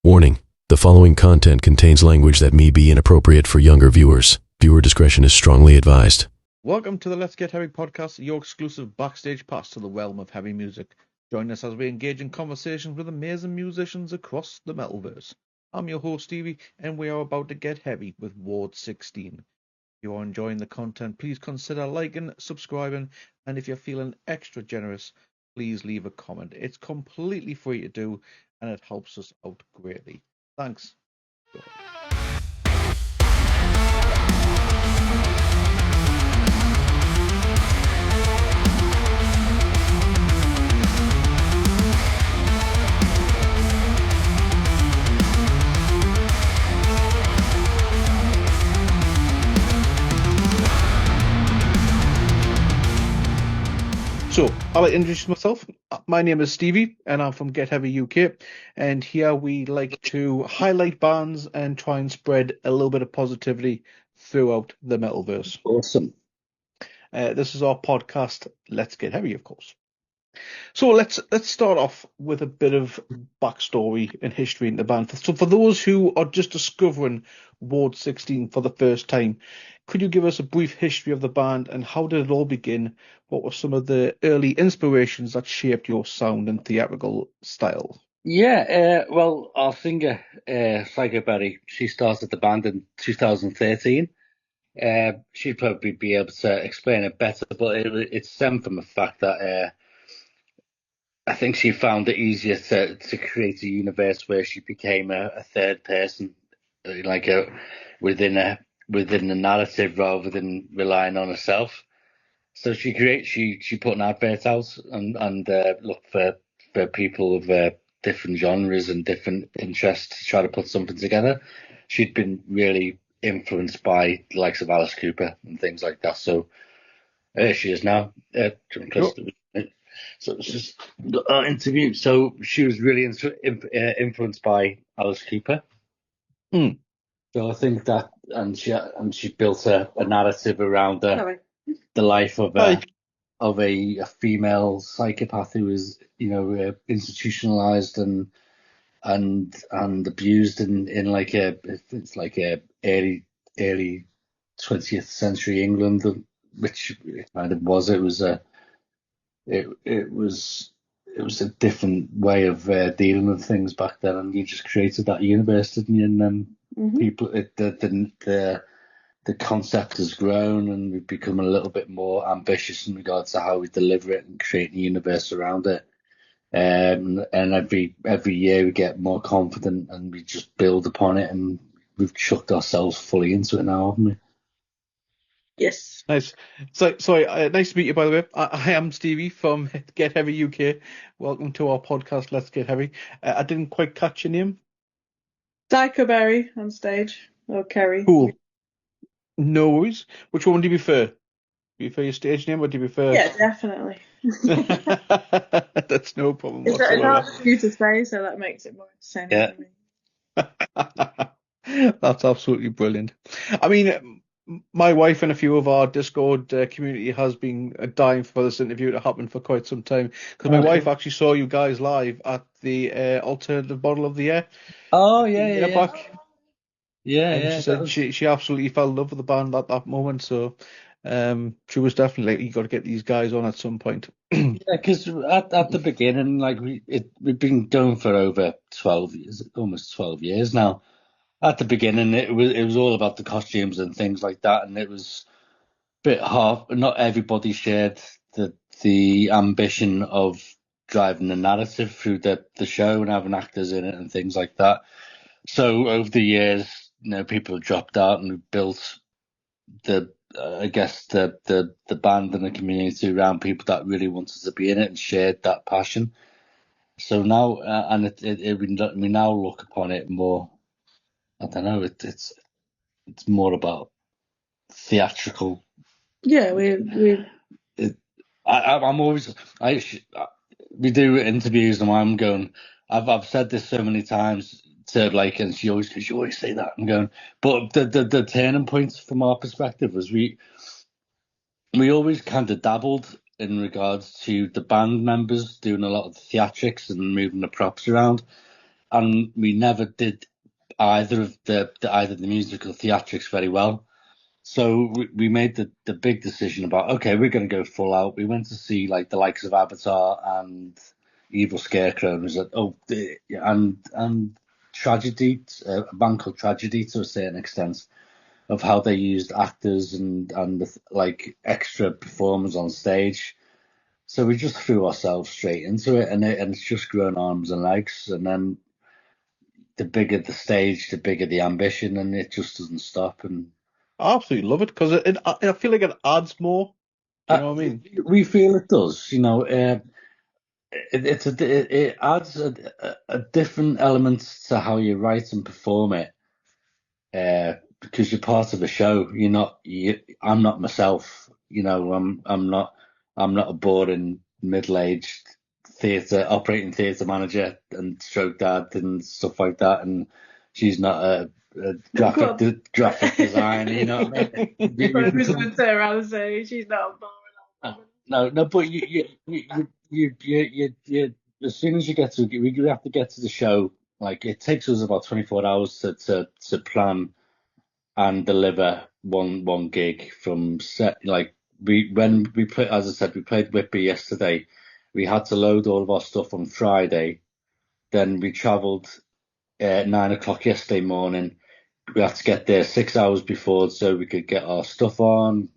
Warning: the following content contains language that may be inappropriate for younger viewers. Viewer discretion is strongly advised. Welcome to the Let's Get Heavy podcast, your exclusive backstage pass to the realm of heavy music. Join us as we engage in conversations with amazing musicians across the metalverse. I'm your host Stevie, and we are about to get heavy with Ward 16. If you are enjoying the content, please consider liking, subscribing, and if you're feeling extra generous, please leave a comment. It's completely free to do, and it helps us out greatly. Thanks. So, I'll introduce myself. My name is Stevie, and I'm from Get Heavy UK. And here we like to highlight bands and try and spread a little bit of positivity throughout the metalverse. Awesome. This is our podcast, Let's Get Heavy, of course. So let's start off with a bit of backstory and history in the band. So for those who are just discovering Ward 16 for the first time, could you give us a brief history of the band and how did it all begin? What were some of the early inspirations that shaped your sound and theatrical style? Yeah, well, our singer, Psycho Berry, she started the band in 2013. She'd probably be able to explain it better, but it stemmed from the fact that I think she found it easier to create a universe where she became a third person, like within the narrative rather than relying on herself. So she put an advert out and looked for people of different genres and different interests to try to put something together. She'd been really influenced by the likes of Alice Cooper and things like that. So there she is now. So it's just our interview. So she was really influenced by Alice Cooper. Mm. So I think that, and she built a narrative around the life of a female psychopath who was, institutionalized and abused in like a early 20th century England, which it kind of was. It was a different way of dealing with things back then, and you just created that universe, didn't you? And then people, the concept has grown, and we've become a little bit more ambitious in regards to how we deliver it and create a universe around it. And every year we get more confident, and we just build upon it, and we've chucked ourselves fully into it now, haven't we? Yes. Nice. So, sorry, nice to meet you, by the way. I am Stevie from Get Heavy UK. Welcome to our podcast, Let's Get Heavy. I didn't quite catch your name. Psycho Berry on stage, or Kerry. Cool. No worries. Which one do you prefer? Do you prefer your stage name, or do you prefer... Yeah, definitely. That's no problem It's whatsoever. hard for you to say, so that makes it more entertaining for me. That's absolutely brilliant. I mean, my wife and a few of our Discord community has been dying for this interview to happen for quite some time, because my wife actually saw you guys live at the Alternative Bottle of the Year. Oh, yeah. Back. Yeah, and she said she absolutely fell in love with the band at that moment, so she was definitely like, you got to get these guys on at some point. Yeah, because at the beginning, like we've been going for over 12 years, almost 12 years now. At the beginning, it was all about the costumes and things like that, and it was a bit hard. Not everybody shared the ambition of driving the narrative through the show and having actors in it and things like that. So over the years, people have dropped out, and we've built the band and the community around people that really wanted to be in it and shared that passion. So now, we now look upon it more. I don't know. It's more about theatrical. Yeah, I'm always. We do interviews, and I'm going. I've said this so many times to and she always say that. I'm going, but the turning point from our perspective was we always kind of dabbled in regards to the band members doing a lot of the theatrics and moving the props around. and we never did either of either the music or theatrics very well. So we made the big decision about, okay, we're going to go full out. We went to see like the likes of Avatar and Evil Scarecrow, and was like, and Tragedy, a band called Tragedy to a certain extent, of how they used actors and like extra performers on stage. So we just threw ourselves straight into it, and it's just grown arms and legs. And then the bigger the stage, the bigger the ambition, and it just doesn't stop. And I absolutely love it because I feel like it adds more. You know what I mean? we feel it does. It adds a different element to how you write and perform it. Because you're part of a show. I'm not myself. I'm not a boring middle-aged operating theatre manager and stroke dad and stuff like that. And she's not a graphic designer. You know what I mean? I was going to turn around and say she's not a boring. No. But you as soon as you get to, we have to get to the show. Like it takes us about 24 hours to plan and deliver one gig from set. Like when we play, as I said, we played Whitby yesterday. We had to load all of our stuff on Friday. Then we travelled at 9 o'clock yesterday morning. We had to get there 6 hours before so we could get our stuff on,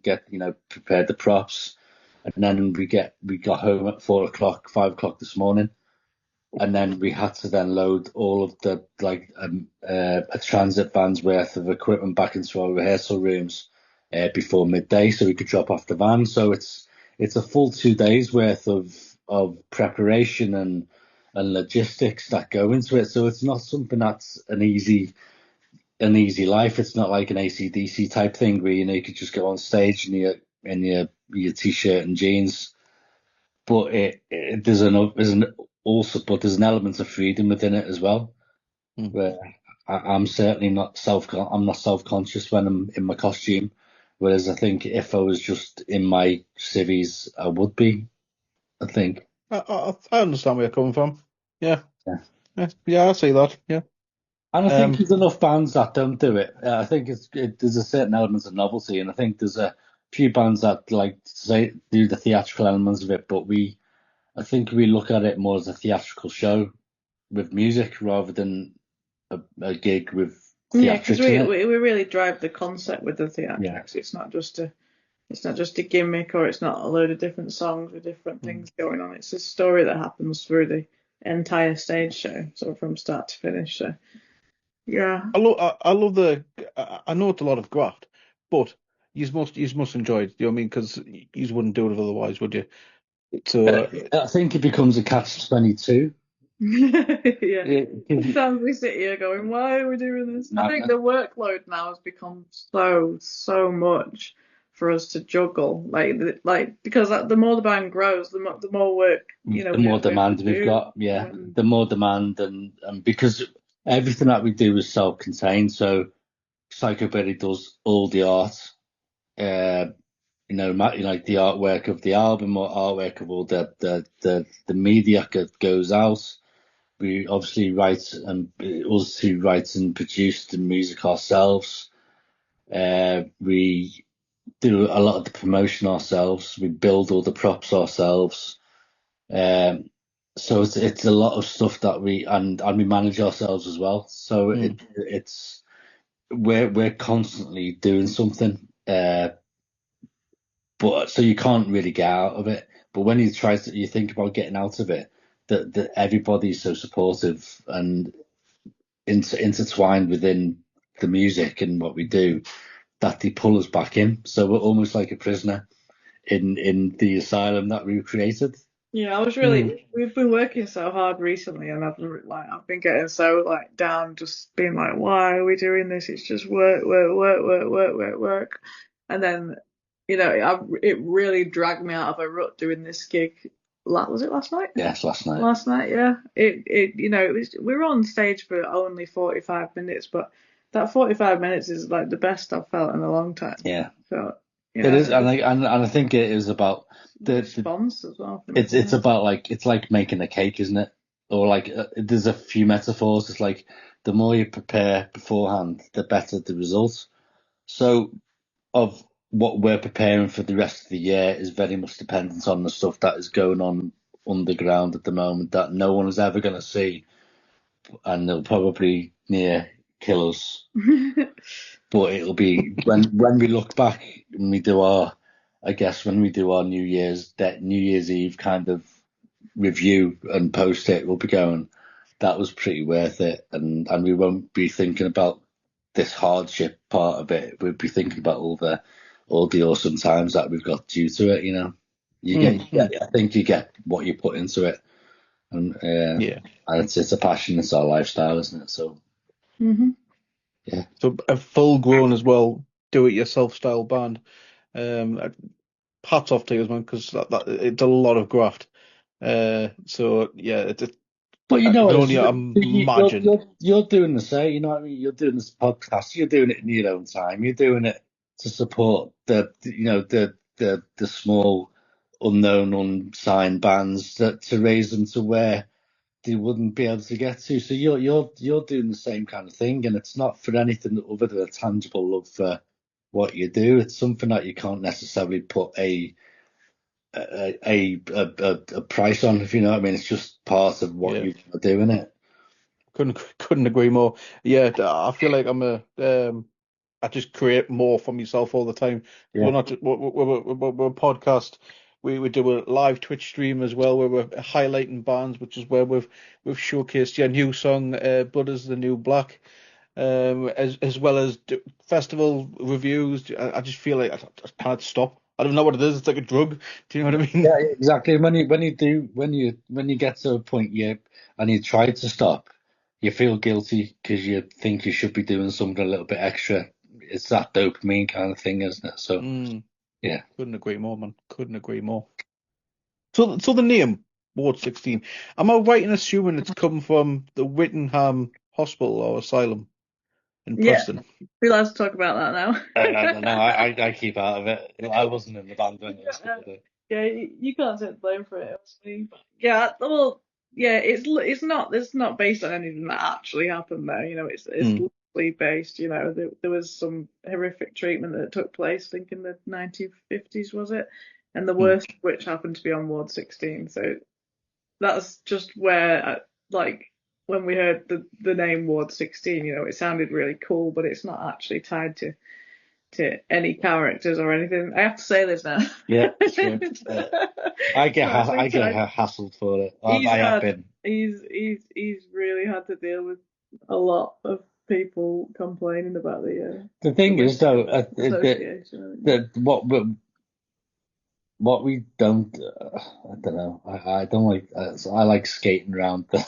prepared the props, and then we got home at 4 o'clock, 5 o'clock this morning. And then we had to then load all of the a transit van's worth of equipment back into our rehearsal rooms before midday, so we could drop off the van. So it's a full 2 days worth of preparation and logistics that go into it. So it's not something that's an easy life. It's not like an AC/DC type thing where you could just go on stage in your t-shirt and jeans. But there's an element of freedom within it as well, where I'm certainly not self-conscious when I'm in my costume, whereas I think if I was just in my civvies, I would be. I think. I understand where you're coming from. Yeah, I see that. Yeah, and I think there's enough bands that don't do it. I think there's a certain element of novelty, and I think there's a few bands that do the theatrical elements of it, but I think we look at it more as a theatrical show with music rather than a gig with theatrics. Yeah, because we really drive the concept with the theatrics. Yeah. It's not just a gimmick, or it's not a load of different songs with different things going on. It's a story that happens through the entire stage show, so from start to finish. So yeah, I love I know it's a lot of graft, but you must enjoy it. You know what I mean? Because you wouldn't do it otherwise, would you? So I think it becomes a catch-22. Yeah. Sometimes we sit here going, why are we doing this? I think the workload now has become so much for us to juggle, because the more the band grows, the more work, the more demand we've got. Yeah, the more demand, and because everything that we do is self-contained, so Psychobilly does all the art. Like the artwork of the album or artwork of all the media that goes out. We obviously write and produce the music ourselves. We do a lot of the promotion ourselves. We build all the props ourselves. So it's a lot of stuff that we manage ourselves as well. So we're constantly doing something. But so you can't really get out of it. But when you think about getting out of it, that everybody's so supportive and intertwined within the music and what we do, that they pull us back in. So we're almost like a prisoner in the asylum that we created. Yeah, I was we've been working so hard recently, and I've been getting so down, just being like, why are we doing this? It's just work. And then, it really dragged me out of a rut doing this gig. Was it last night? Yes, last night. Last night, yeah. We were on stage for only 45 minutes, but that 45 minutes is like the best I've felt in a long time. Yeah. So it is, and I think it is about the response as well. It's about it's like making a cake, isn't it? or like there's a few metaphors. It's like the more you prepare beforehand, the better the result. So of what we're preparing for the rest of the year is very much dependent on the stuff that is going on underground at the moment that no one is ever going to see, and they'll probably near kill us. But it'll be when we look back and we do our, I guess when we do our New Year's Eve kind of review and post it, we'll be going, that was pretty worth it, and we won't be thinking about this hardship part of it. We'll be thinking about all the awesome times that we've got due to it. You know, I think you get what you put into it, and and it's a passion, it's our lifestyle, isn't it? So. Mm-hmm. Yeah. So a full grown as well, do it yourself style band. Hats off to you, man, because it's a lot of graft. So yeah, but you I know, can only imagine. You're doing the same. You know what I mean? You're doing this podcast. You're doing it in your own time. You're doing it to support the small, unknown, unsigned bands to raise them to where they wouldn't be able to get to. So you're doing the same kind of thing, and it's not for anything other than a tangible love for what you do. It's something that you can't necessarily put a price on, if you know what I mean. It's just part of what you're doing it. Couldn't agree more. Yeah, I feel like I just create more for myself all the time. Yeah. We're not we're a podcast. We do a live Twitch stream as well where we're highlighting bands, which is where we've showcased your new song, Blood is the New Black, as well as festival reviews. I just feel like I can't stop. I don't know what it is. It's like a drug. Do you know what I mean? Yeah, exactly. When you get to a point and you try to stop, you feel guilty because you think you should be doing something a little bit extra. It's that dopamine kind of thing, isn't it? So yeah, couldn't agree more, man. Couldn't agree more. So the name Ward 16. Am I right in assuming it's come from the Whittingham Hospital or Asylum in Preston? Yeah, we'll have to talk about that now. No, I keep out of it. I wasn't in the band when Yeah, you can't take the blame for it. But yeah, well, yeah, it's not based on anything that actually happened there. You know, it's loosely based. You know, there was some horrific treatment that took place, I think in the 1950s, was it? And the worst of which happened to be on Ward 16. So that's just where, like, when we heard the name Ward 16, you know, it sounded really cool, but it's not actually tied to any characters or anything. I have to say this now. Yeah, I get hassled for it. I have been. He's really had to deal with a lot of people complaining about the thing is though what we don't I don't know, I don't like I like skating around the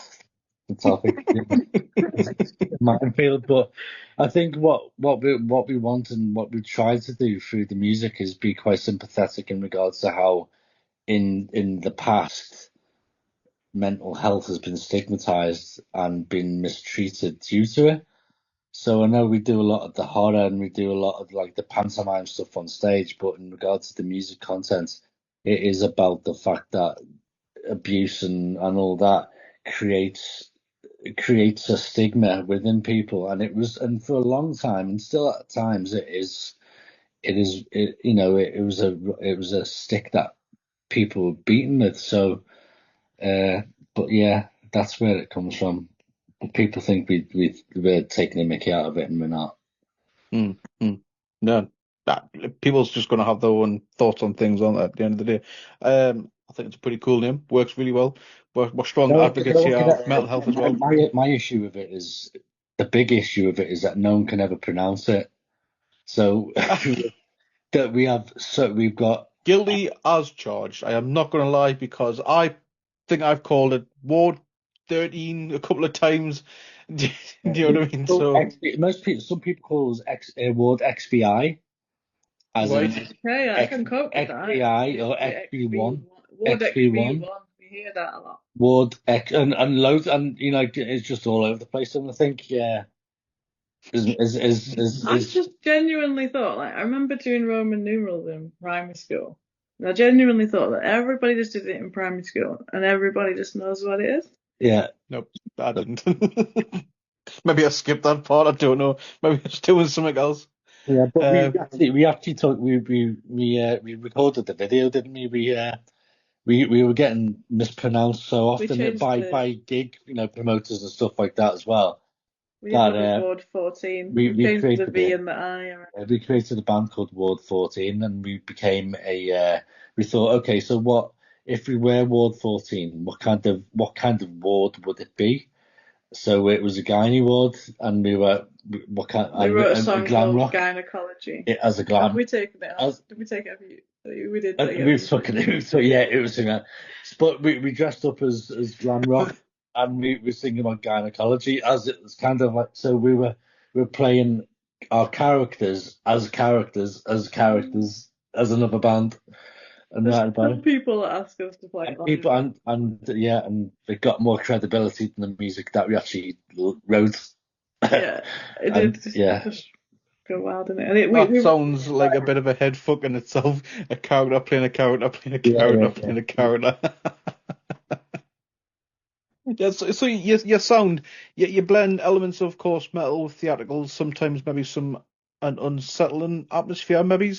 topic minefield, but I think what we want and what we try to do through the music is be quite sympathetic in regards to how in the past mental health has been stigmatized and been mistreated due to it. So I know we do a lot of the horror and we do a lot of like the pantomime stuff on stage, but in regards to the music content, it is about the fact that abuse and all that creates a stigma within people, and for a long time, and still at times it was a stick that people were beaten with. So, but yeah, that's where it comes from. People think we're taking a mickey out of it, and we're not. No, people's just going to have their own thoughts on things, aren't they, at the end of the day? I think it's a pretty cool name. Works really well. We're strong advocates here of mental health as well. My issue with it is, the big issue of it is that no one can ever pronounce it. So that we've got guilty as charged. I am not going to lie, because I think I've called it Ward 13 a couple of times. Do you know what I mean? So some people call us Ward XBI. I can cope with that. XBI or XB1. Ward XB1. We hear that a lot. Ward X and loads, and you know, it's just all over the place. And I think, yeah, I just genuinely thought, like, I remember doing Roman numerals in primary school, and I genuinely thought that everybody just did it in primary school, and everybody just knows what it is. Yeah. Nope, I didn't. Maybe I skipped that part. I don't know. Maybe I was doing something else. Yeah, but we actually talked. We recorded the video, didn't we? We were getting mispronounced so often by gig, promoters and stuff like that as well. We ended up with Ward 14. We changed created the V and the I. We created a band called Ward 14, and we became we thought, okay, so what if we were Ward 14? What kind of ward would it be? So it was a gynae ward, and we were what kind? We wrote a song glam called rock Gynecology. as a glam. Have we taken it out? Did we take it? We did. We took it. So yeah, it was singing. But we dressed up as glam rock, and we were singing about gynecology as it was kind of like. So we were playing our characters as another band. And some people ask us to play. People and it got more credibility than the music that we actually wrote. Yeah, it did. Just go wild, didn't it? And it sounds like a bit of a head fuck in itself. A character playing a character playing a character playing a character. Yeah, so your sound, you blend elements of course metal with theatrical, sometimes maybe some an unsettling atmosphere. Maybe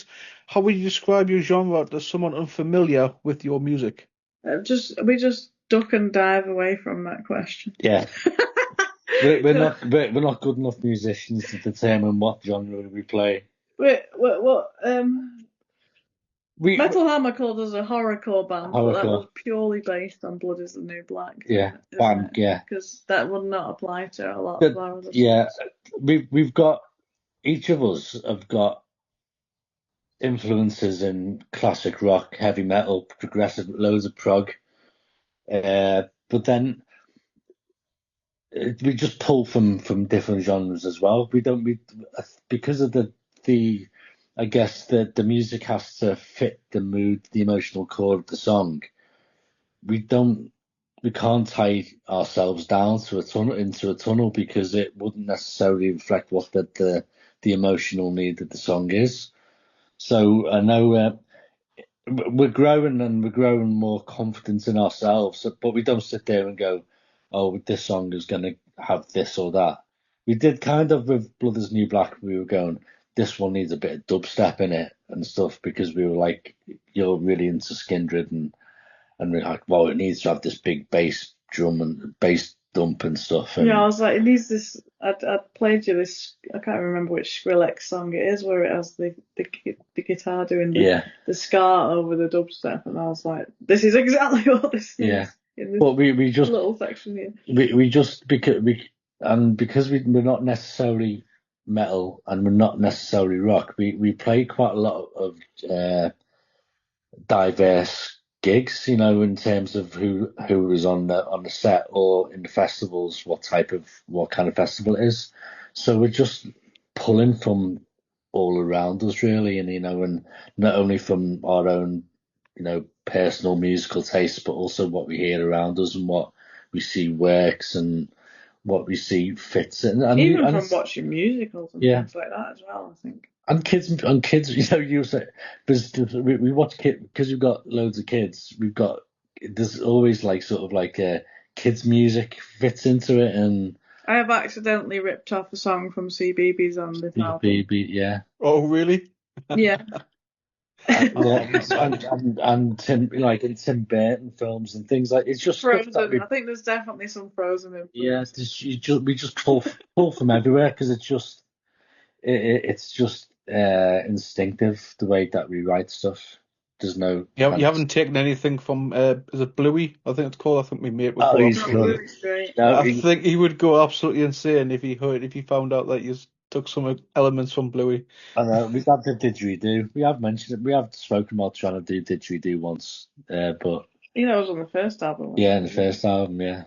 how would you describe your genre to someone unfamiliar with your music? We just duck and dive away from that question. Yeah. we're not good enough musicians to determine what genre we play. Metal Hammer called us a horrorcore band, but that was purely based on Blood is the New Black. Yeah, because that would not apply to a lot of our other songs. We've got, each of us have got influences in classic rock, heavy metal, progressive, loads of prog, but then we just pull from different genres as well. Because of the I guess the music has to fit the mood, the emotional core of the song. We can't tie ourselves down into a tunnel because it wouldn't necessarily reflect what the emotional need of the song is. So I know we're growing more confidence in ourselves, but we don't sit there and go, oh, this song is going to have this or that. We did kind of with Blood is New Black. We were going, this one needs a bit of dubstep in it and stuff because we were like, you're really into Skindred and we're like, well, it needs to have this big bass drum and bass dump and stuff. And, I was like, it needs this. I'd played you this. I can't remember which Skrillex song it is where it has the guitar doing the ska over the dubstep, and I was like, this is exactly what this is. Yeah. But we just little section here. We just because we're not necessarily metal and we're not necessarily rock. We play quite a lot of diverse gigs, in terms of who is on the set or in the festivals, what kind of festival it is. So we're just pulling from all around us really, and and not only from our own personal musical taste, but also what we hear around us and what we see works and what we see fits. And even from watching musicals and things like that as well, I think. And kids, you say, we watch kids because we've got loads of kids. There's always kids music fits into it, and I have accidentally ripped off a song from CBeebies on this album. CBeebies, yeah. Oh, really? Yeah. and Tim, in Tim Burton films and things like it's just Frozen. I think there's definitely some Frozen influence. Yeah, we just pull from everywhere because it's just instinctive the way that we write stuff. There's no. Yeah, you haven't taken anything from is it Bluey? I think it's called. I think we made it. He's great. I think he would go absolutely insane if he found out that you took some elements from Bluey. I know we've had the didgeridoo. We have mentioned it. We have spoken about trying to do didgeridoo once, but it was on the first album. Yeah, in the first album, yeah.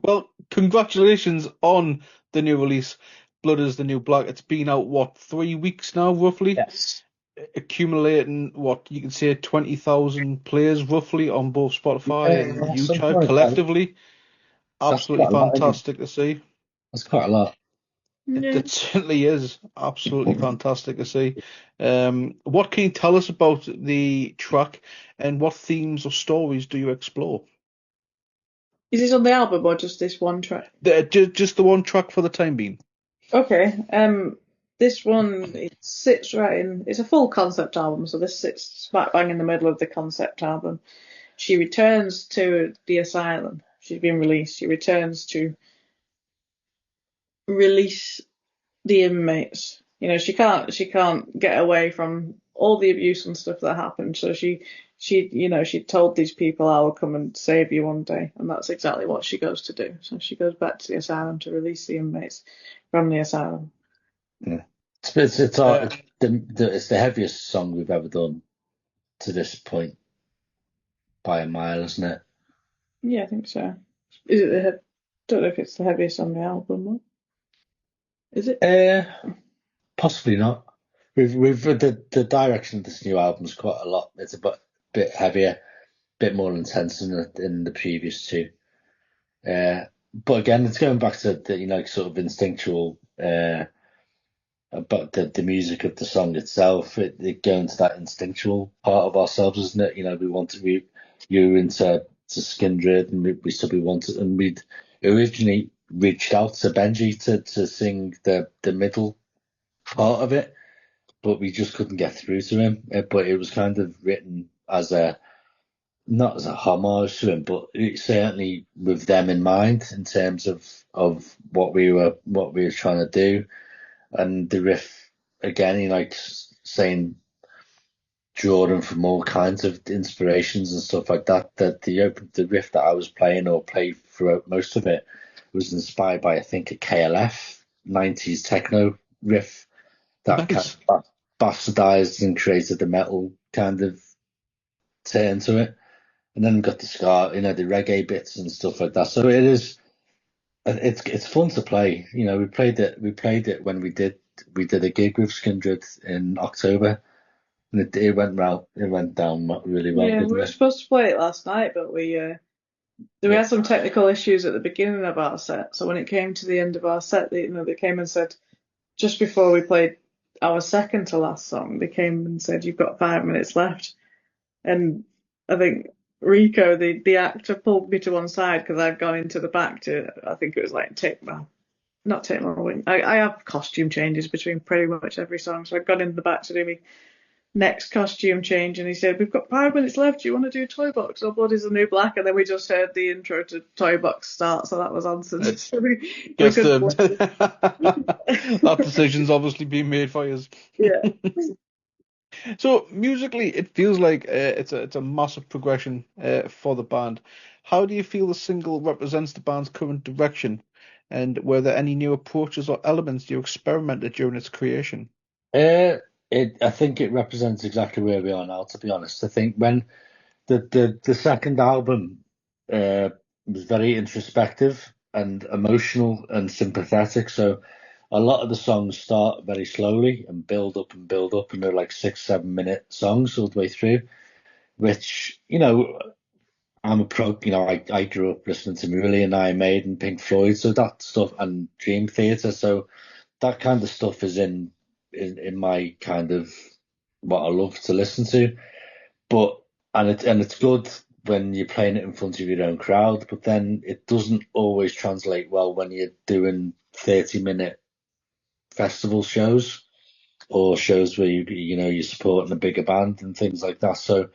Well, congratulations on the new release, Blood is the New Black. It's been out 3 weeks now, roughly. Yes. Accumulating you can say 20,000 plays roughly on both Spotify and YouTube collectively. Absolutely fantastic to see. That's quite a lot. Yeah. It certainly is absolutely fantastic to see. What can you tell us about the track, and what themes or stories do you explore? Is this on the album or just this one track? Just the one track for the time being. Okay. This one it sits right in. It's a full concept album, so this sits smack bang in the middle of the concept album. She returns to the asylum. She's been released. She returns to release the inmates. You know, she can't get away from all the abuse and stuff that happened. So she told these people, I will come and save you one day, and that's exactly what she goes to do. So she goes back to the asylum to release the inmates from the asylum. Yeah. It's Uh, the heaviest song we've ever done to this point by a mile, isn't it? Yeah, I think so. Is it don't know if it's the heaviest on the album. Is it? Possibly not. We've the direction of this new album's quite a lot. It's a bit heavier, bit more intense than the previous two. But again, it's going back to the sort of instinctual about the music of the song itself. It going to that instinctual part of ourselves, isn't it? You into Skindred, and we wanted, and we'd originally reached out to Benji to sing the middle part of it, but we just couldn't get through to him. But it was kind of written as not as a homage to him, but certainly with them in mind in terms of what we were trying to do. And the riff again, saying drawing from all kinds of inspirations and stuff like that. That the riff that I was playing or played throughout most of it was inspired by, I think, a KLF 90s techno riff that nice. kind of bastardized and created the metal kind of turn to it. And then we've got the ska, the reggae bits and stuff like that. So it's fun to play. We played it when we did a gig with Skindred in October, and it went well. It went down really well, Yeah, we didn't were it? supposed to play it last night, but we had some technical issues at the beginning of our set. So when it came to the end of our set, they came and said just before we played our second to last song, they came and said you've got 5 minutes left, and I think Rico, the actor, pulled me to one side because I'd gone into the back to, I think it was like not take my wing. I have costume changes between pretty much every song, so I'd gone into the back to do my next costume change, and he said, "We've got 5 minutes left. Do you want to do Toy Box or Blood is the New Black?" And then we just heard the intro to Toy Box start, so that was answered. So we Guess could that decision's obviously been made for you. yeah. So musically, it feels like it's a massive progression for the band. How do you feel the single represents the band's current direction, and were there any new approaches or elements you experimented during its creation? I think it represents exactly where we are now, to be honest. I think when the second album was very introspective and emotional and sympathetic, so a lot of the songs start very slowly and build up and build up, and they're like 6-7 minute songs all the way through, which, I'm a pro, I grew up listening to Marillion, Iron Maiden, Pink Floyd, so that stuff, and Dream Theater, so that kind of stuff is in my kind of what I love to listen to. But it's good when you're playing it in front of your own crowd, but then it doesn't always translate well when you're doing 30-minute festival shows or shows where you're supporting a bigger band and things like that. So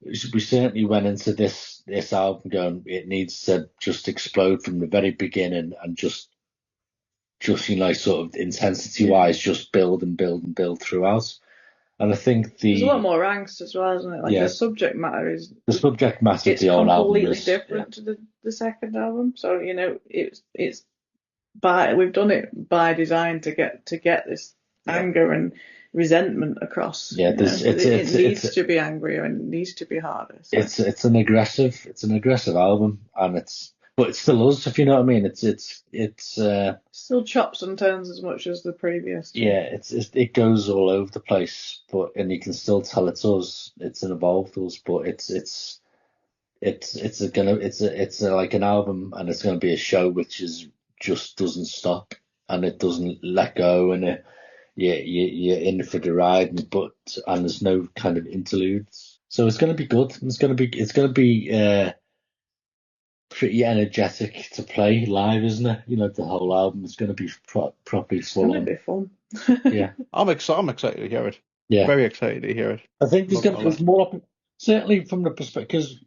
we certainly went into this album going, it needs to just explode from the very beginning and just sort of intensity wise, just build and build and build throughout. And I think There's a lot more angst as well, isn't it? Like the subject matter the subject matter of it's the old album completely is different to the second album. So it's we've done it by design to get this anger and resentment across. Yeah, it needs to be angrier and it needs to be harder. So. It's an aggressive album, and but it's still us, if you know what I mean. It's still chops and turns as much as the previous. Yeah, it goes all over the place, and you can still tell it's us. It's an evolved us, but it's like an album, and it's gonna be a show which just doesn't stop. and it doesn't let go, and you're in for the ride, and there's no kind of interludes. So it's going to be good. It's going to be pretty energetic to play live, isn't it? The whole album is going to be properly It's full gonna on. be fun. Yeah, I'm excited to hear it. yeah. Very excited to hear it. I think there's Not more, certainly from the perspective, because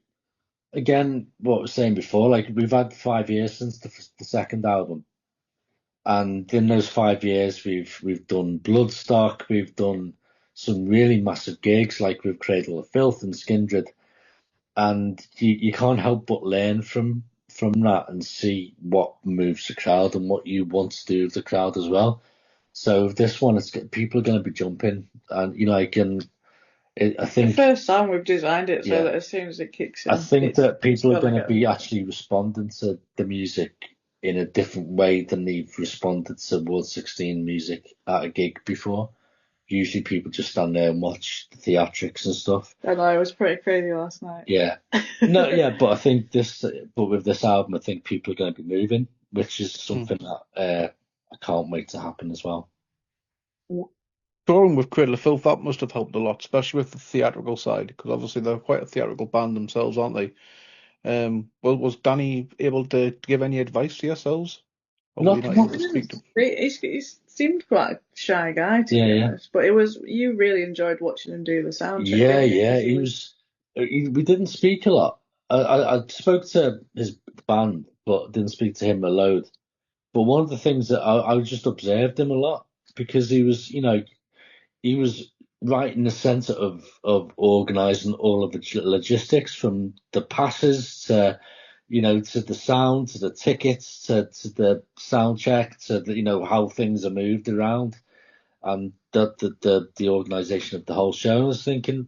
again, what I was saying before, like we've had 5 years since the second album, and in those 5 years, we've done Bloodstock, we've done some really massive gigs, like with Cradle of Filth and Skindred, and you can't help but learn from that and see what moves the crowd and what you want to do with the crowd as well. So this one, people are going to be jumping, and I think The first song we've designed it so Yeah. that as soon as it kicks in, I think that people are gotta going to go. be actually responding to the music in a different way than they've responded to Ward 16 music at a gig before. Usually people just stand there and watch the theatrics and stuff. I know, it was pretty crazy last night. Yeah. No, yeah, but I think with this album, I think people are going to be moving, which is something that I can't wait to happen as well. touring with Cradle of Filth, that must have helped a lot, especially with the theatrical side, because obviously they're quite a theatrical band themselves, aren't they? Well, was Danny able to give any advice to yourselves? Or were you not able to speak to him? He seemed quite a shy guy, to be honest, but you really enjoyed watching him do the sound check. Yeah, we didn't speak a lot. I spoke to his band, but didn't speak to him a load. But one of the things that I just observed him a lot, because he was right in the center of organizing all of the logistics, from the passes to to the sound, to the tickets, to the sound check, to how things are moved around, and the organization of the whole show. I was thinking,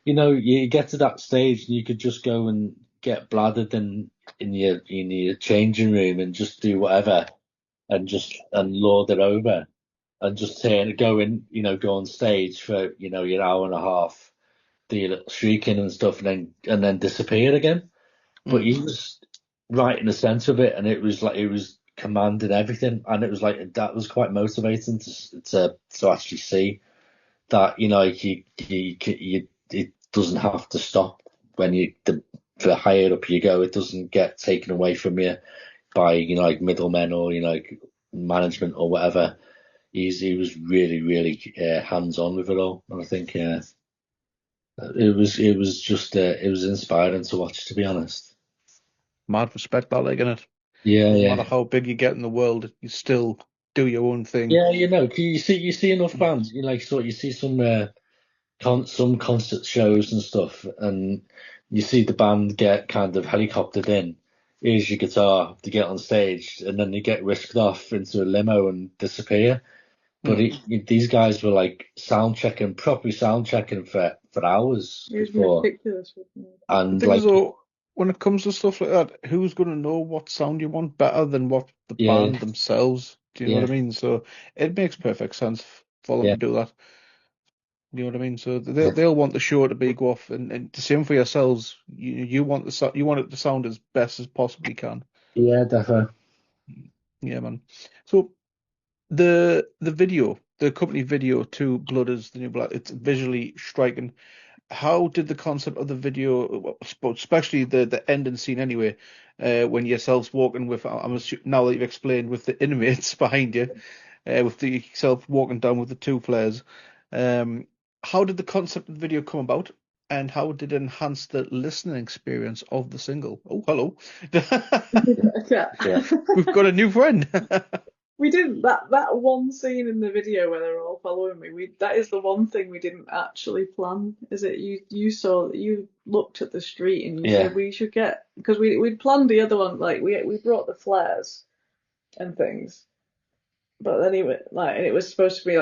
you get to that stage and you could just go and get bladdered in your changing room and just do whatever, and lord it over, and just go on stage for your hour and a half, do your little shrieking and stuff, and then disappear again. But he was right in the center of it, and it was like he was commanding everything, and it was like that was quite motivating to actually see that it doesn't have to stop when the higher up you go. It doesn't get taken away from you by like middlemen or like management or whatever. He was really, really hands on with it all, and I think it was inspiring to watch, to be honest. Mad respect that, like, innit? Yeah, No yeah. matter how big you get in the world, you still do your own thing. Yeah, you see enough bands, you see some concert shows and stuff, and you see the band get kind of helicoptered in. Here's your guitar to get on stage, and then they get whisked off into a limo and disappear. But these guys were like properly sound checking for hours It was before. ridiculous. And The thing is, though, when it comes to stuff like that, who's going to know what sound you want better than what the band themselves? Do you know what I mean? So it makes perfect sense for them to do that. You know what I mean? So they'll want the show to be go off, and the same for yourselves. You want it to sound as best as possibly can. Yeah, definitely. Yeah, man. So the video, the company video to Blood is the New Black, it's visually striking. How did the concept of the video, especially the ending scene anyway, when yourselves walking with, now that you've explained, with the inmates behind you, with the yourself walking down with the two players, how did the concept of the video come about, and how did it enhance the listening experience of the single? Oh, hello. We've got a new friend. We didn't that one scene in the video where they're all following me. That is the one thing we didn't actually plan. Is it you looked at the street and you said we should get, because we'd planned the other one, like we brought the flares and things, but then it was supposed to be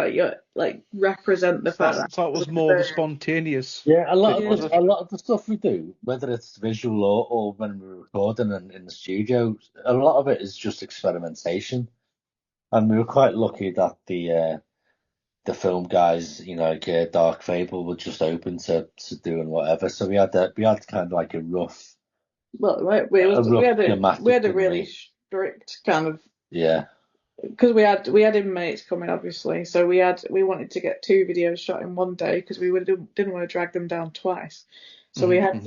like represent the fact that was more of a spontaneous. Yeah, a lot of the stuff we do, whether it's visual or when we're recording in the studio, a lot of it is just experimentation. And we were quite lucky that the film guys, like Dark Fable, were just open to doing whatever. So we had kind of like a rough. Well, right, we had a really strict kind of. Yeah. because we had inmates coming, obviously, so we wanted to get 2 videos shot in one day because we didn't want to drag them down twice. So we had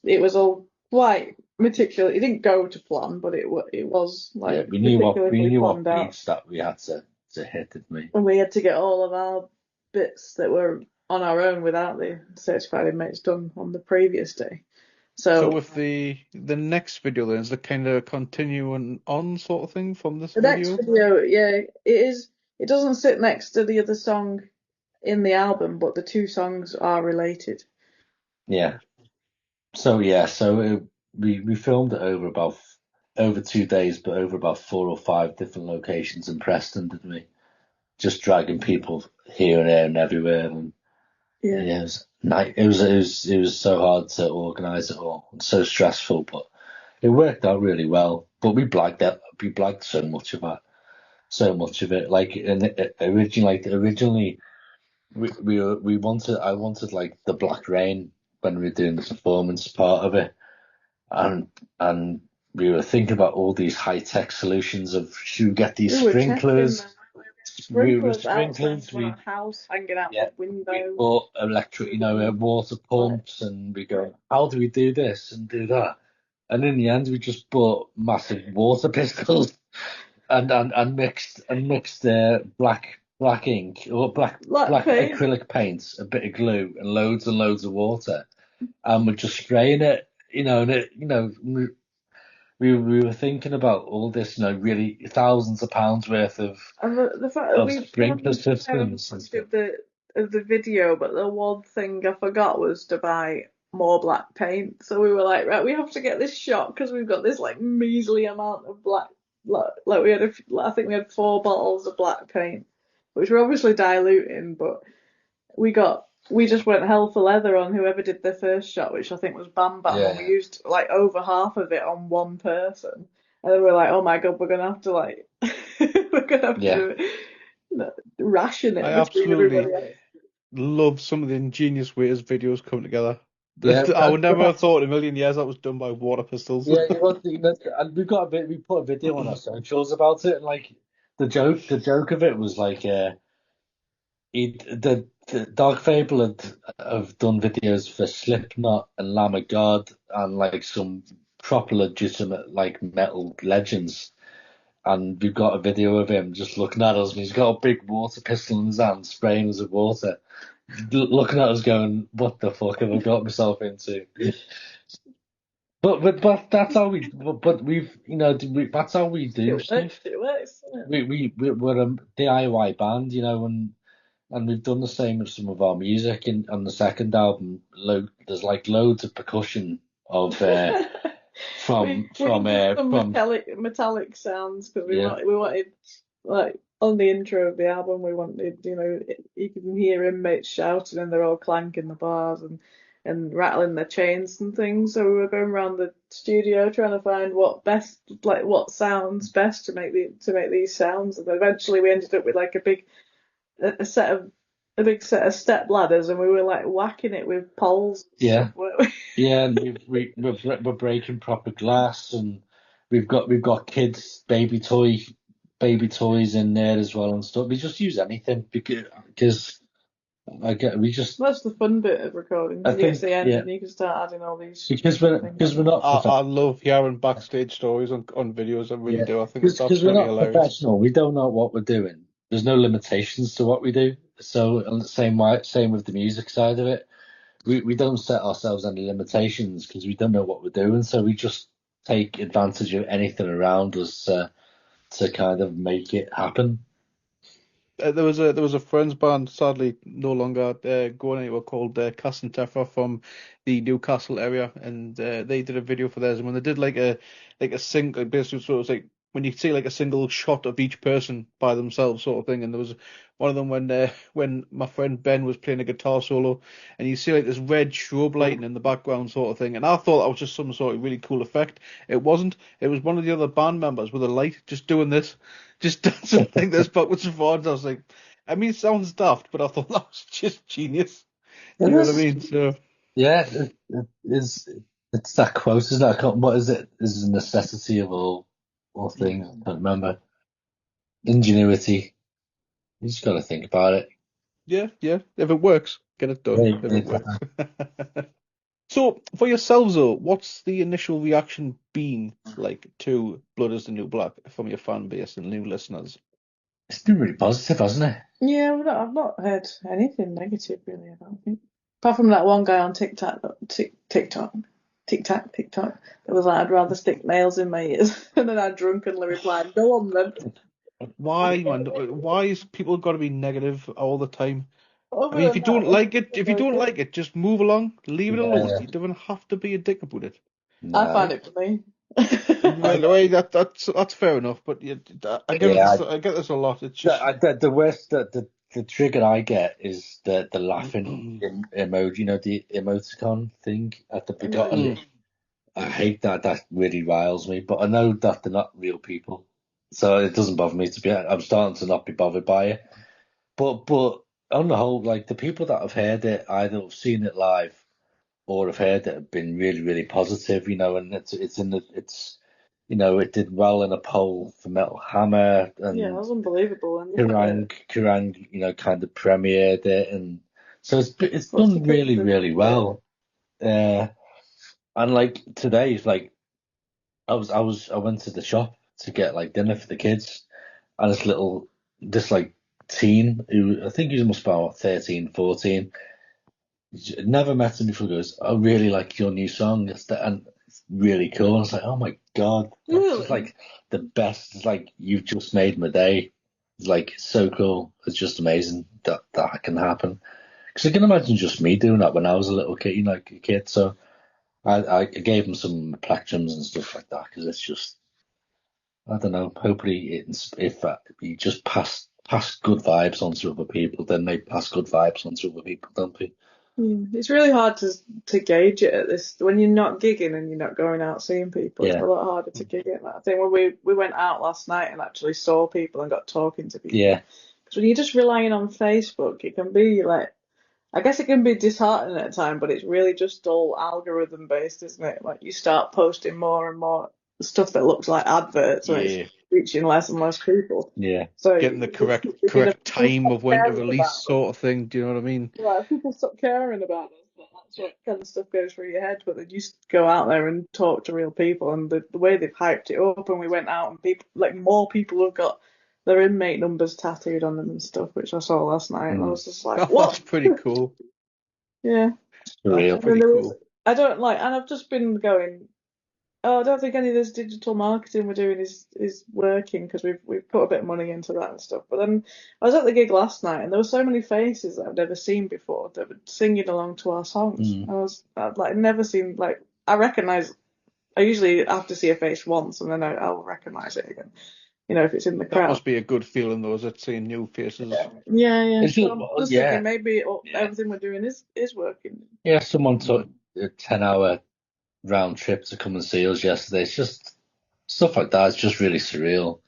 it was all quite meticulous. It didn't go to plan, but it was like we knew what meticulously planned out. beats that we had to hit, didn't we? And we had to get all of our bits that were on our own without the certified inmates done on the previous day. So with the next video, then, is the kind of continuing on sort of thing from this video? The next video, yeah, it is. It doesn't sit next to the other song in the album, but the 2 songs are related. Yeah. So we filmed it over 2 days, but over about 4 or 5 different locations in Preston, didn't we? Just dragging people here and there and everywhere, and it was it was so hard to organise it all, and so stressful, but it worked out really well. But we blagged so much of it. Like originally, I wanted like the Black Rain when we were doing the performance part of it, and we were thinking about all these high tech solutions of should we get these sprinklers. We were sprinklers. We house hanging out the window. We bought electric, water pumps, and we go, how do we do this and do that? And in the end, we just bought massive water pistols and mixed black ink or black acrylic paint, a bit of glue, and loads of water, and we're just spraying it, We were thinking about all this, really thousands of pounds worth of the fact that we sprinkler systems of the video, but the one thing I forgot was to buy more black paint. So we were like, right, we have to get this shot because we've got this like measly amount of black. Like we had I think we had 4 bottles of black paint, which we're obviously diluting, but we just went hell for leather on whoever did the first shot, which I think was Bam Bam, and we used like over half of it on one person. And then we're like, oh my God, we're going to have to ration it. I absolutely love some of the ingenious ways videos come together. Yeah, I would never have thought in a million years that was done by water pistols. Yeah, and we put a video on our socials about it, and like the joke of it was like the Dark Fable have done videos for Slipknot and Lamb of God and like some proper legitimate like metal legends, and we've got a video of him just looking at us, and he's got a big water pistol in his hand, spraying us with water, looking at us going, "What the fuck have I got myself into?" But that's how we. But we've that's how we do stuff. It works. We're a DIY band, and we've done the same with some of our music. And on the second album, there's like loads of percussion of from metallic sounds, because we wanted like on the intro of the album, we wanted you can hear inmates shouting and they're all clanking the bars and rattling their chains and things. So we were going around the studio trying to find what sounds best to make these sounds, and eventually we ended up with like a big set of step ladders, and we were like whacking it with poles. Yeah, and we're breaking proper glass, and we've got kids baby toys in there as well and stuff. We just use anything because that's the fun bit of recording. You get to the end and you can start adding all these. Because we're not. I love hearing backstage stories on videos. I really do. I think it's because we're not hilarious. Professional. We don't know what we're doing. There's no limitations to what we do. So same with the music side of it. We don't set ourselves any limitations because we don't know what we're doing. So we just take advantage of anything around us to kind of make it happen. There was a friends band, sadly no longer going anywhere, called Cass and Tefra from the Newcastle area, and they did a video for theirs. And when they did like a single, basically, so it was like when you see like a single shot of each person by themselves, sort of thing. And there was one of them when my friend Ben was playing a guitar solo, and you see like this red strobe lighting in the background, sort of thing. And I thought that was just some sort of really cool effect. It wasn't. It was one of the other band members with a light just doing this. Just dancing like this backwards and forwards. I was like, I mean, it sounds daft, but I thought that was just genius. You know what I mean? So yeah, it's that quote, isn't it? What is it? Is a necessity of all things. I can't remember. ingenuity. You just got to think about it. Yeah. If it works, get it done. Yeah, If it works. So, for yourselves, though, what's the initial reaction been like to Blood is the New Black from your fan base and new listeners? it's been really positive, hasn't it? Yeah, I've not heard anything negative really, I don't think. Apart from that one guy on TikTok, TikTok, that was like, I'd rather stick nails in my ears. And then I drunkenly replied, go on then. Why, man? Why is people got to be negative all the time? I Other mean, if than you that, don't like it, okay. just move along, leave it alone. Yeah. You don't have to be a dick about it. I No. find it funny. Well, wait, that's fair enough, but yeah, I get Yeah, this. I get this a lot. It's just the worst, the trigger I get is the laughing emoji, the emoticon thing at the beginning. I hate that. That really riles me. But I know that they're not real people, so it doesn't bother me to be. I'm starting to not be bothered by it. But on the whole, like the people that have heard it, either have seen it live or have heard it, have been really, really positive. And it did well in a poll for Metal Hammer, and Yeah, that was unbelievable. And Kerrang, kind of premiered it, and so it's what's the done really, really well. And like today, it's like I went to the shop to get like dinner for the kids, and this like teen who I think he must be about 13, 14. Never met him before. Goes, I really like your new song. And it's really cool. And it's like, oh my God, that's just Really? like the best. It's like you've just made my day. It's like so cool. It's just amazing that can happen. Because I can imagine just me doing that when I was a little kid, like a kid. So I gave him some plectrums and stuff like that because it's just, I don't know. Hopefully, if you just pass good vibes on to other people, then they pass good vibes on to other people, don't they? It's really hard to gauge it at this when you're not gigging and you're not going out seeing people. It's Yeah, a lot harder to gig it. Like, I think when we went out last night and actually saw people and got talking to people. yeah, Because when you're just relying on Facebook, it can be like, I guess it can be disheartening at times, but it's really just all algorithm based, isn't it? Like you start posting more and more stuff that looks like adverts and it's yeah, reaching less and less people. yeah. So getting the if correct people time stop of when to caring release, about sort of thing. Do you know what I mean? Like, if people stop caring about us, that's what kind of stuff goes through your head. But then you just go out there and talk to real people, and the way they've hyped it up, and we went out and people, like more people have got their inmate numbers tattooed on them and stuff, which I saw last night, and I was just like, Oh, what? that's pretty cool. Yeah. That's Surreal. And then pretty cool. I don't like, and I've just been going. Oh, I don't think any of this digital marketing we're doing is working because we've put a bit of money into that and stuff. But then I was at the gig last night and there were so many faces that I've never seen before that were singing along to our songs. I'd like never seen like I recognise. I usually have to see a face once and then I'll recognise it again. If it's in the That crowd. must be a good feeling, though, is it, seeing new faces? Yeah. It's So I'm just yeah, thinking maybe yeah, everything we're doing is working. yeah. Someone took a 10-hour round trip to come and see us yesterday. It's just stuff like that. It's just really surreal.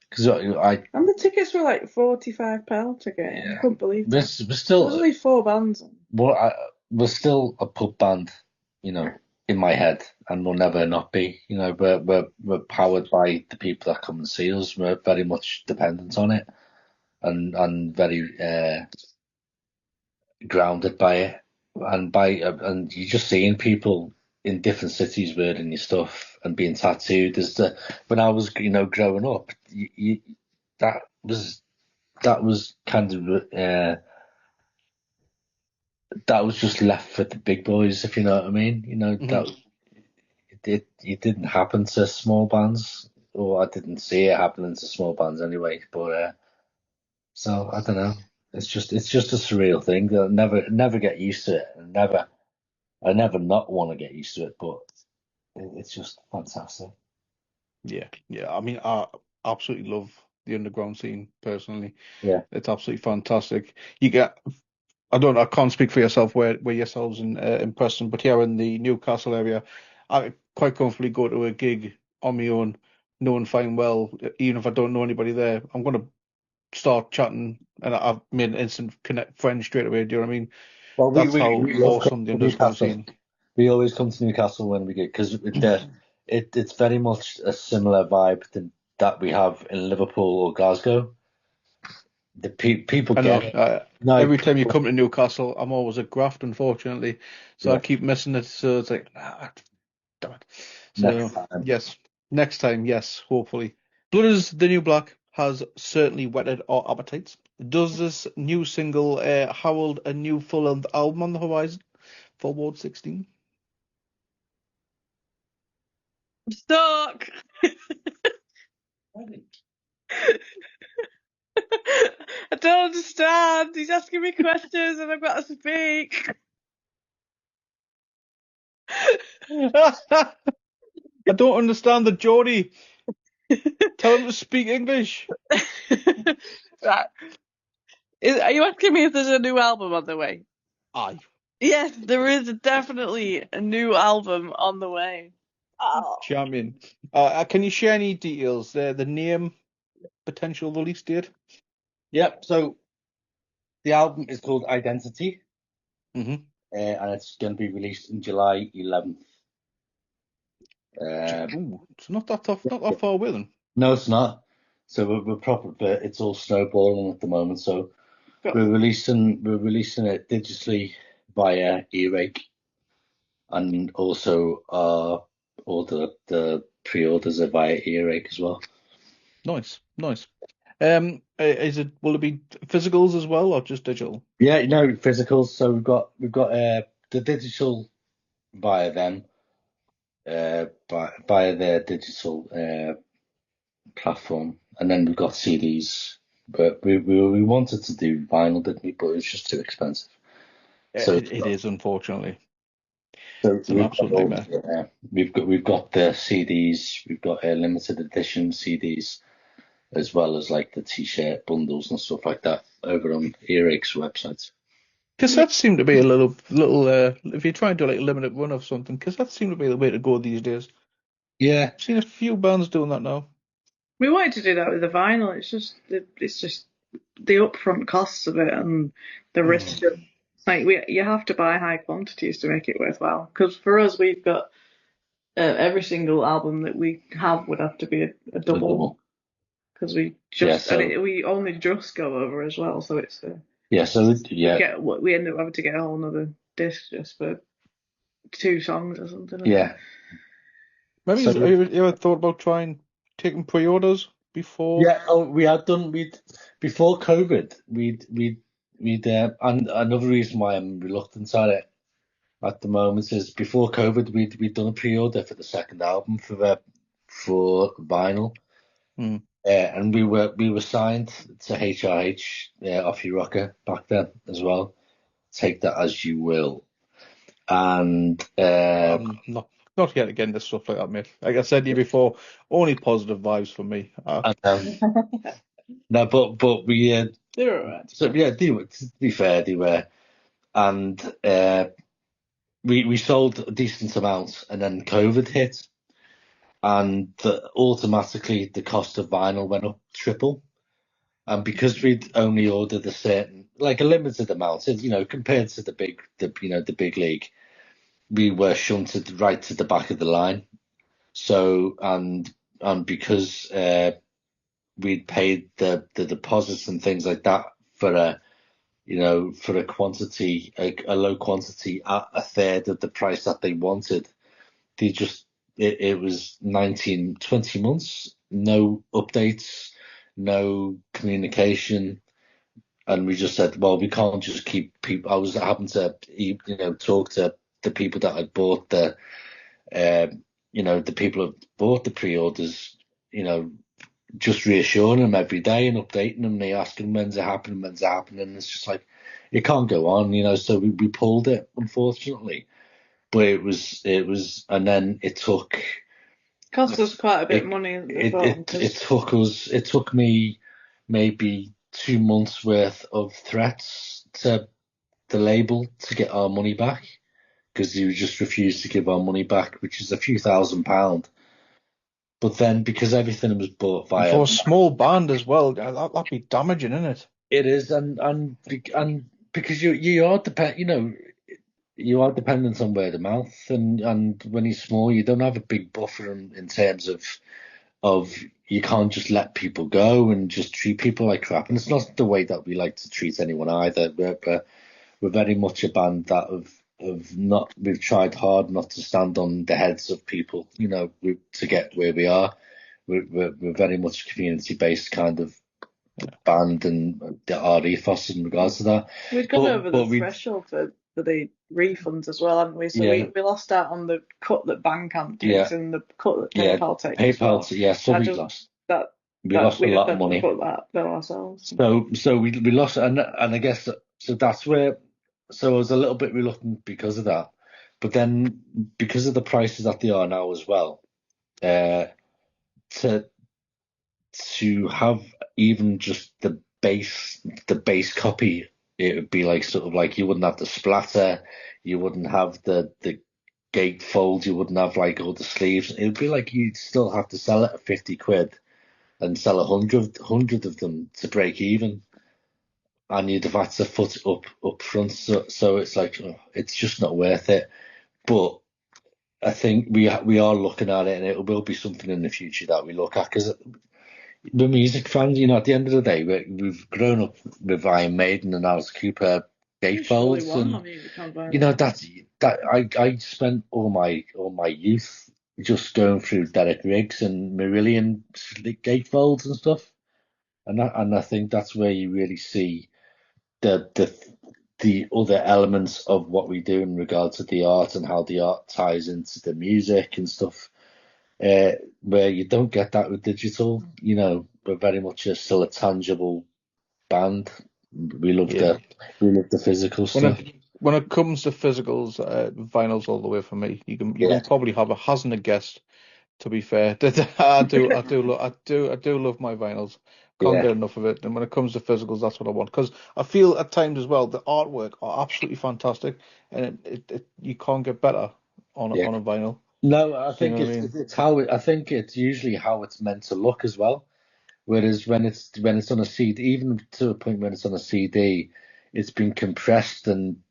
Because And the tickets were like £45 to get in. I couldn't believe we're, that. we're There's still only 4 bands. we're still a pub band, in my head, and we'll never not be. We're powered by the people that come and see us. We're very much dependent on it, and very grounded by it, and you're just seeing people in different cities wearing your stuff and being tattooed. When I was growing up, that was that was kind of that was just left for the big boys, if you know what I mean. That it didn't happen to small bands, or I didn't see it happening to small bands anyway. But so I don't know. It's just a surreal thing. I'll never get used to it, and I never not want to get used to it. But it's just fantastic. Yeah. I mean, I absolutely love the underground scene personally. Yeah, It's absolutely fantastic. You get, I can't speak for yourself where yourselves in Preston, but here in the Newcastle area, I quite comfortably go to a gig on my own, knowing fine well, even if I don't know anybody there, I'm gonna start chatting, and I've made an instant connect friend straight away. Do you know what I mean? well, That's how we love awesome coming the to underground Newcastle. scene. We always come to Newcastle when we get, because it's very much a similar vibe that we have in Liverpool or Glasgow. The people I know. get it. No, Every time you come to Newcastle, I'm always at graft, unfortunately. So I yeah, keep missing it. So it's like, ah, damn it. next So, time. yes, next time, yes, hopefully. Blood is the New Black has certainly whetted our appetites. Does this new single herald a new full-length album on the horizon for Ward 16? Stuck. I don't understand. He's asking me questions and I've got to speak. I don't understand the Geordie. Tell him to speak English. Right. Are you asking me if there's a new album on the way? Aye. Yes, there is definitely a new album on the way. Oh. Champion. Can you share any details? The name, potential release date? Yep. So the album is called Identity, Mm-hmm. and it's going to be released in July 11th. Ooh, it's not that tough, not that far away then. No, it's not. So we're proper, but it's all snowballing at the moment. So we're releasing it digitally via eRake, and also all the pre-orders are via eRake as well. Nice. Will it be physicals as well or just digital? Yeah, no physicals. So we've got the digital via them, via their digital platform, and then we've got CDs. But we wanted to do vinyl, didn't we? But it's just too expensive. So It is, unfortunately. so It's an absolute nightmare. we've got the CDs, we've got limited edition CDs, as well as like the T-shirt bundles and stuff like that over on Earache's website. Cassettes seem to be a little. If you're trying to like limited run of something, cassettes seem to be the way to go these days. Yeah, I've seen a few bands doing that now. We wanted to do that with the vinyl. It's just the upfront costs of it and the risk of like you have to buy high quantities to make it worthwhile. Because for us, we've got every single album that we have would have to be a double because we only just go over as well. So it's we end up having to get a whole other disc just for 2 songs or something. yeah. Maybe So you ever thought about trying taking pre-orders before? yeah, we had done before COVID. And another reason why I'm reluctant at the moment is before COVID we'd done a pre-order for the second album for vinyl, and we were signed to HRH Off Your Rocker back then as well. Take that as you will, and Not yet again to stuff like that, mate. Like I said to you before, only positive vibes for me. no, but we They're alright. so yeah, to be fair, they were, and we sold a decent amount, and then COVID hit, and automatically the cost of vinyl went up triple. And because we'd only ordered a limited amount, compared to the big league, we were shunted right to the back of the line. So and because we'd paid the deposits and things like that for a quantity, a low quantity at a third of the price that they wanted, it was 19, 20 months, no updates, no communication. And we just said, well, we can't just keep people. I was having to, talk to the people that had bought the people who bought the pre-orders, just reassuring them every day and updating them. They asking when's it happening, and it's just like, it can't go on, so we pulled it, unfortunately. But it was, and then it cost us quite a bit of money. It took me maybe 2 months worth of threats to the label to get our money back, because he just refused to give our money back, which is a few £1,000s. But then because everything was bought via for a small band as well, that'd be damaging, isn't it? It is, and because you are you are dependent on word of mouth, and when you're small, you don't have a big buffer in terms of of you can't just let people go and just treat people like crap. And it's not the way that we like to treat anyone either. We're very much a band that we've tried hard not to stand on the heads of people, to get where we are. We're very much community based kind of band, and our ethos in regards to that. We'd gone over the threshold for the refunds as well, haven't we? So we lost out on the cut that Bandcamp takes and the cut that PayPal takes. PayPal, so we lost a lot of money. Put that bill ourselves. So we lost, and I guess so that's where. So I was a little bit reluctant because of that, but then because of the prices that they are now as well, to have even just the base copy, it would be like sort of like you wouldn't have the splatter, you wouldn't have the gate fold, you wouldn't have like all the sleeves. It would be like you'd still have to sell it at 50 quid and sell 100 of them to break even. And you'd have had to foot up front, so it's like it's just not worth it. But I think we are looking at it, and it will be something in the future that we look at, because we're music fans. At the end of the day, we've grown up with Iron Maiden and Alice Cooper gatefolds, and I spent all my youth just going through Derek Riggs and Marillion gatefolds and stuff, and I think that's where you really see the other elements of what we do in regards to the art and how the art ties into the music and stuff, where you don't get that with digital. We're very much still a tangible band. We love the physical stuff. When it comes to physicals, vinyl's all the way for me. You can probably have a hazard a guess. To be fair, I do love my vinyls. Can't get enough of it. And when it comes to physicals, that's what I want, because I feel at times as well the artwork are absolutely fantastic, and it you can't get better on a vinyl. No, I think I think it's usually how it's meant to look as well. Whereas when it's on a CD, even to a point when it's on a CD, it's been compressed and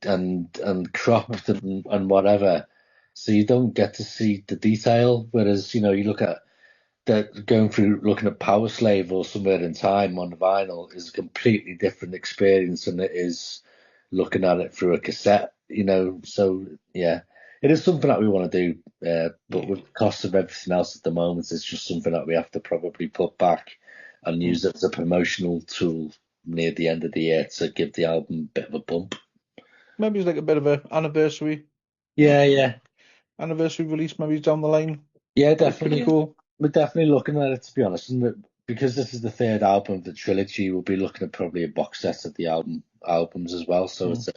cropped and whatever, so you don't get to see the detail. Whereas you look at looking at Power Slave or Somewhere in Time on vinyl is a completely different experience than it is looking at it through a cassette. So yeah, it is something that we want to do, but with the cost of everything else at the moment, it's just something that we have to probably put back and use it as a promotional tool near the end of the year to give the album a bit of a bump. Maybe it's like a bit of an anniversary. Yeah. Anniversary release maybe down the line. Yeah, definitely. Pretty cool. We're definitely looking at it, to be honest, and because this is the third album of the trilogy, we'll be looking at probably a box set of the albums as well. So it's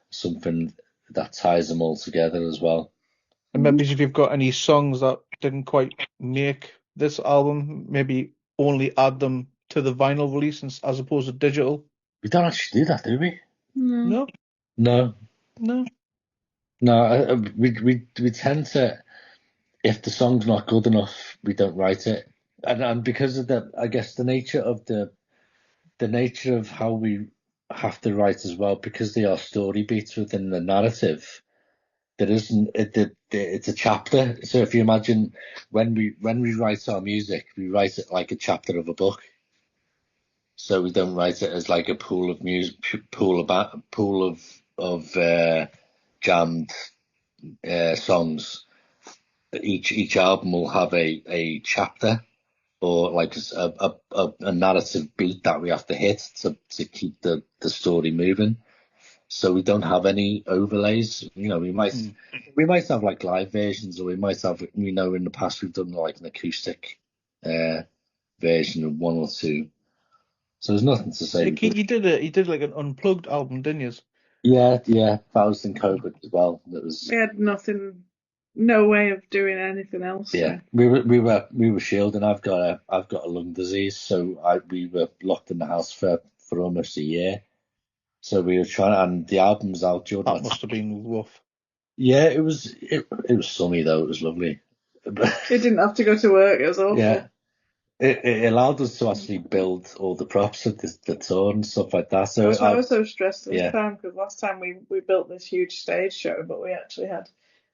something that ties them all together as well. And maybe if you've got any songs that didn't quite make this album, maybe only add them to the vinyl release as opposed to digital. We don't actually do that, do we? No. We tend to, if the song's not good enough, we don't write it, and because of the nature of how we have to write as well, because they are story beats within the narrative. There isn't it's a chapter. So if you imagine when we write our music, we write it like a chapter of a book. So we don't write it as like a pool of music, pool of jammed songs. Each album will have a chapter or like a narrative beat that we have to hit to keep the story moving. So we don't have any overlays. We might have like live versions, or we might have, in the past we've done like an acoustic version of one or two. So there's nothing to say. You did like an unplugged album, didn't you? Yeah. That was in COVID as well. We had no way of doing anything else. Yeah, so. we were shielding. I've got a lung disease, so we were locked in the house for almost a year. So we were trying, and the album's out. That must have been rough. Yeah, it was sunny though. It was lovely. It didn't have to go to work. It was awful. Yeah, it allowed us to actually build all the props of the tour and stuff like that. So I was so stressed this time, because last time we built this huge stage show, but we actually had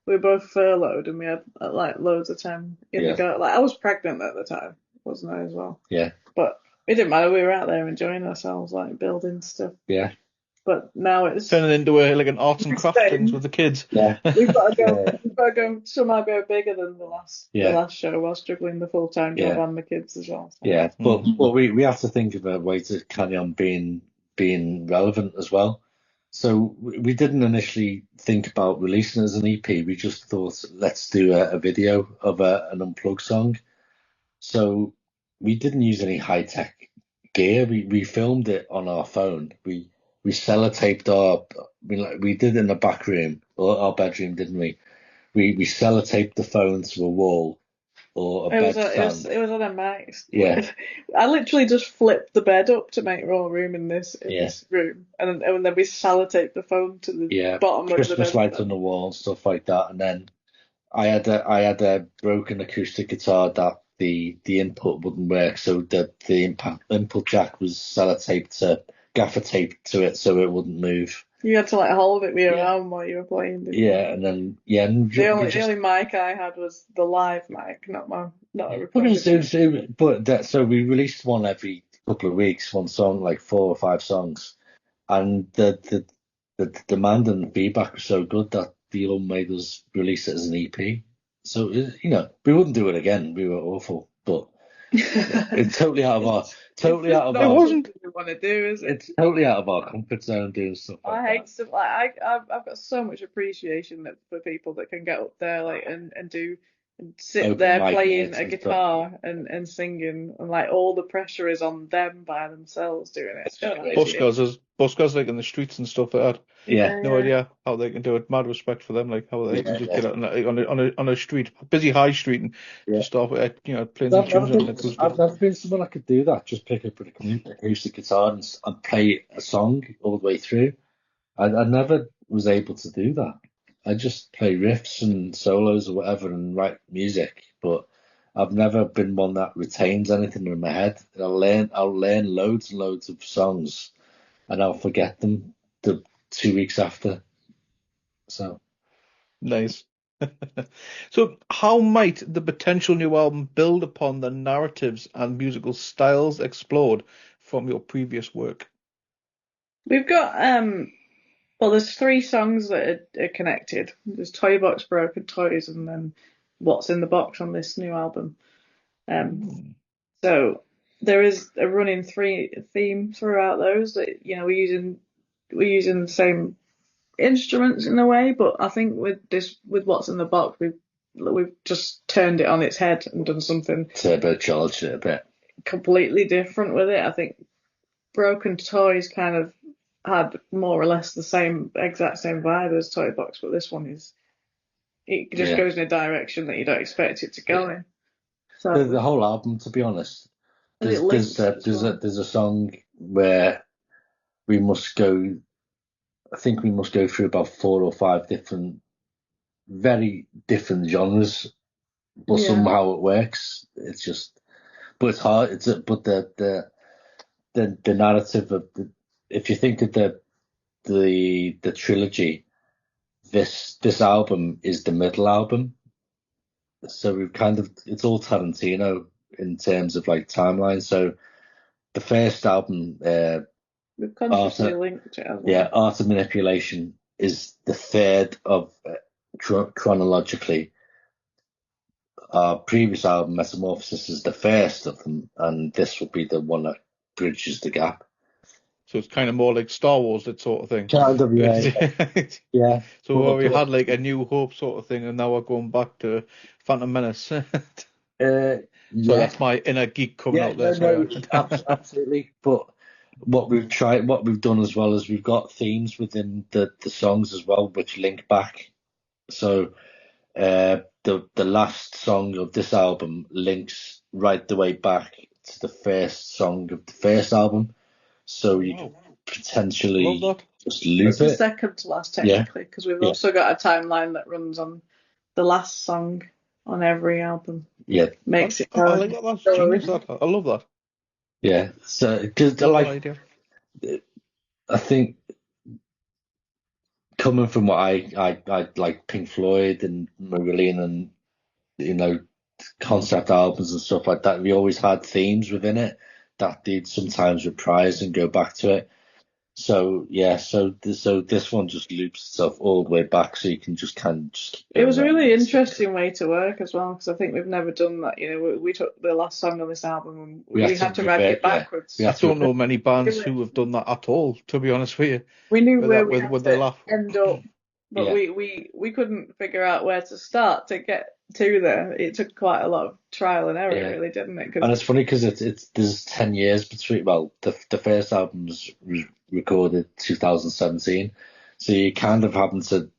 we were both furloughed and we had like loads of time in the garden. Like I was pregnant at the time, wasn't I as well? Yeah. But it didn't matter. We were out there enjoying ourselves, like building stuff. Yeah. But now it's turning into an arts and crafts things with the kids. Yeah. We've got to go. We've got to go somehow go bigger than the last show while struggling the full-time job and the kids as well. So. Yeah, but we have to think of a way to carry on being relevant as well. So we didn't initially think about releasing it as an EP. We just thought, let's do a video of an unplugged song. So we didn't use any high-tech gear. We filmed it on our phone. We sellotaped we did it in the back room or our bedroom, didn't we? We sellotaped the phone to a wall or a bed stand. It was on a mic. Yeah. I literally just flipped the bed up to make more room in this room, and then we sellotaped the phone to the bottom Christmas of the bed. lights on the wall and stuff like that. And then I had a broken acoustic guitar that the input wouldn't work, so the input jack was sellotaped to gaffer tape to it so it wouldn't move. You had to like hold it with your arm while you were playing. And then the only mic I had was the live mic, not a recording. So we released one every couple of weeks, one song, like 4 or 5 songs, and the demand and the feedback was so good that the album made us release it as an EP. So we wouldn't do it again. We were awful, but it's totally out of our. It wasn't what we want to do, is it? It's totally out of our comfort zone doing stuff like that. I hate stuff like I've got so much appreciation for people that can get up there and do and sit Open there mic playing nights a and guitar and singing, and like all the pressure is on them by themselves doing it. Buskers like in the streets and stuff like that. Yeah. No idea how they can do it. Mad respect for them, like how they can just get out on a street, busy high street, and just start with playing the tunes. I've never been someone that could do that. Just pick up an acoustic guitar and play a song all the way through. I never was able to do that. I just play riffs and solos or whatever and write music, but I've never been one that retains anything in my head. I'll learn loads and loads of songs, and I'll forget them the 2 weeks after. So nice. So, how might the potential new album build upon the narratives and musical styles explored from your previous work? We've got there's 3 songs that are connected. There's Toy Box, Broken Toys, and then What's in the Box on this new album. So there is a running theme throughout those that we're using the same instruments in a way, but I think with What's in the Box we've just turned it on its head and done something turbocharged it a bit, completely different with it. I think Broken Toys kind of had more or less the exact same vibe as Toy Box, but this one goes in a direction that you don't expect it to go in. So the whole album, to be honest, there's a song where we must go. I think we must go through about 4 or 5 very different genres, but somehow it works. It's just, but it's hard. But the narrative of if you think of the trilogy, this album is the middle album. So we've it's all Tarantino in terms of like timeline. So the first album, we've consciously linked it. Art of Manipulation is the third of chronologically. Our previous album, Metamorphosis, is the first of them, and this will be the one that bridges the gap. So it's kind of more like Star Wars, that sort of thing. Kind of, yeah. So we had like a New Hope sort of thing, and now we're going back to Phantom Menace. So that's my inner geek coming out there. No, absolutely. But what we've done as well is we've got themes within the songs as well, which link back. So the last song of this album links right the way back to the first song of the first album. So you can potentially just loop it's the second to last, technically, because we've also got a timeline that runs on the last song on every album. Yeah. Makes it. I like that. I love that. Yeah. So, because I think coming from what I like Pink Floyd and Marillion and concept albums and stuff like that. We always had themes within it that they'd sometimes reprise and go back to it. So yeah, so this one just loops itself all the way back, so you can just kind of just. It was a really interesting way to work as well, because I think we've never done that. We took the last song on this album and we had to write it backwards. I don't know many bands who have done that at all, to be honest with you. We knew where we had to end up, but we couldn't figure out where to start to get to there. It took quite a lot of trial and error, really, didn't it? And it's funny because there's 10 years between. Well, the first album's recorded 2017, so you kind of having to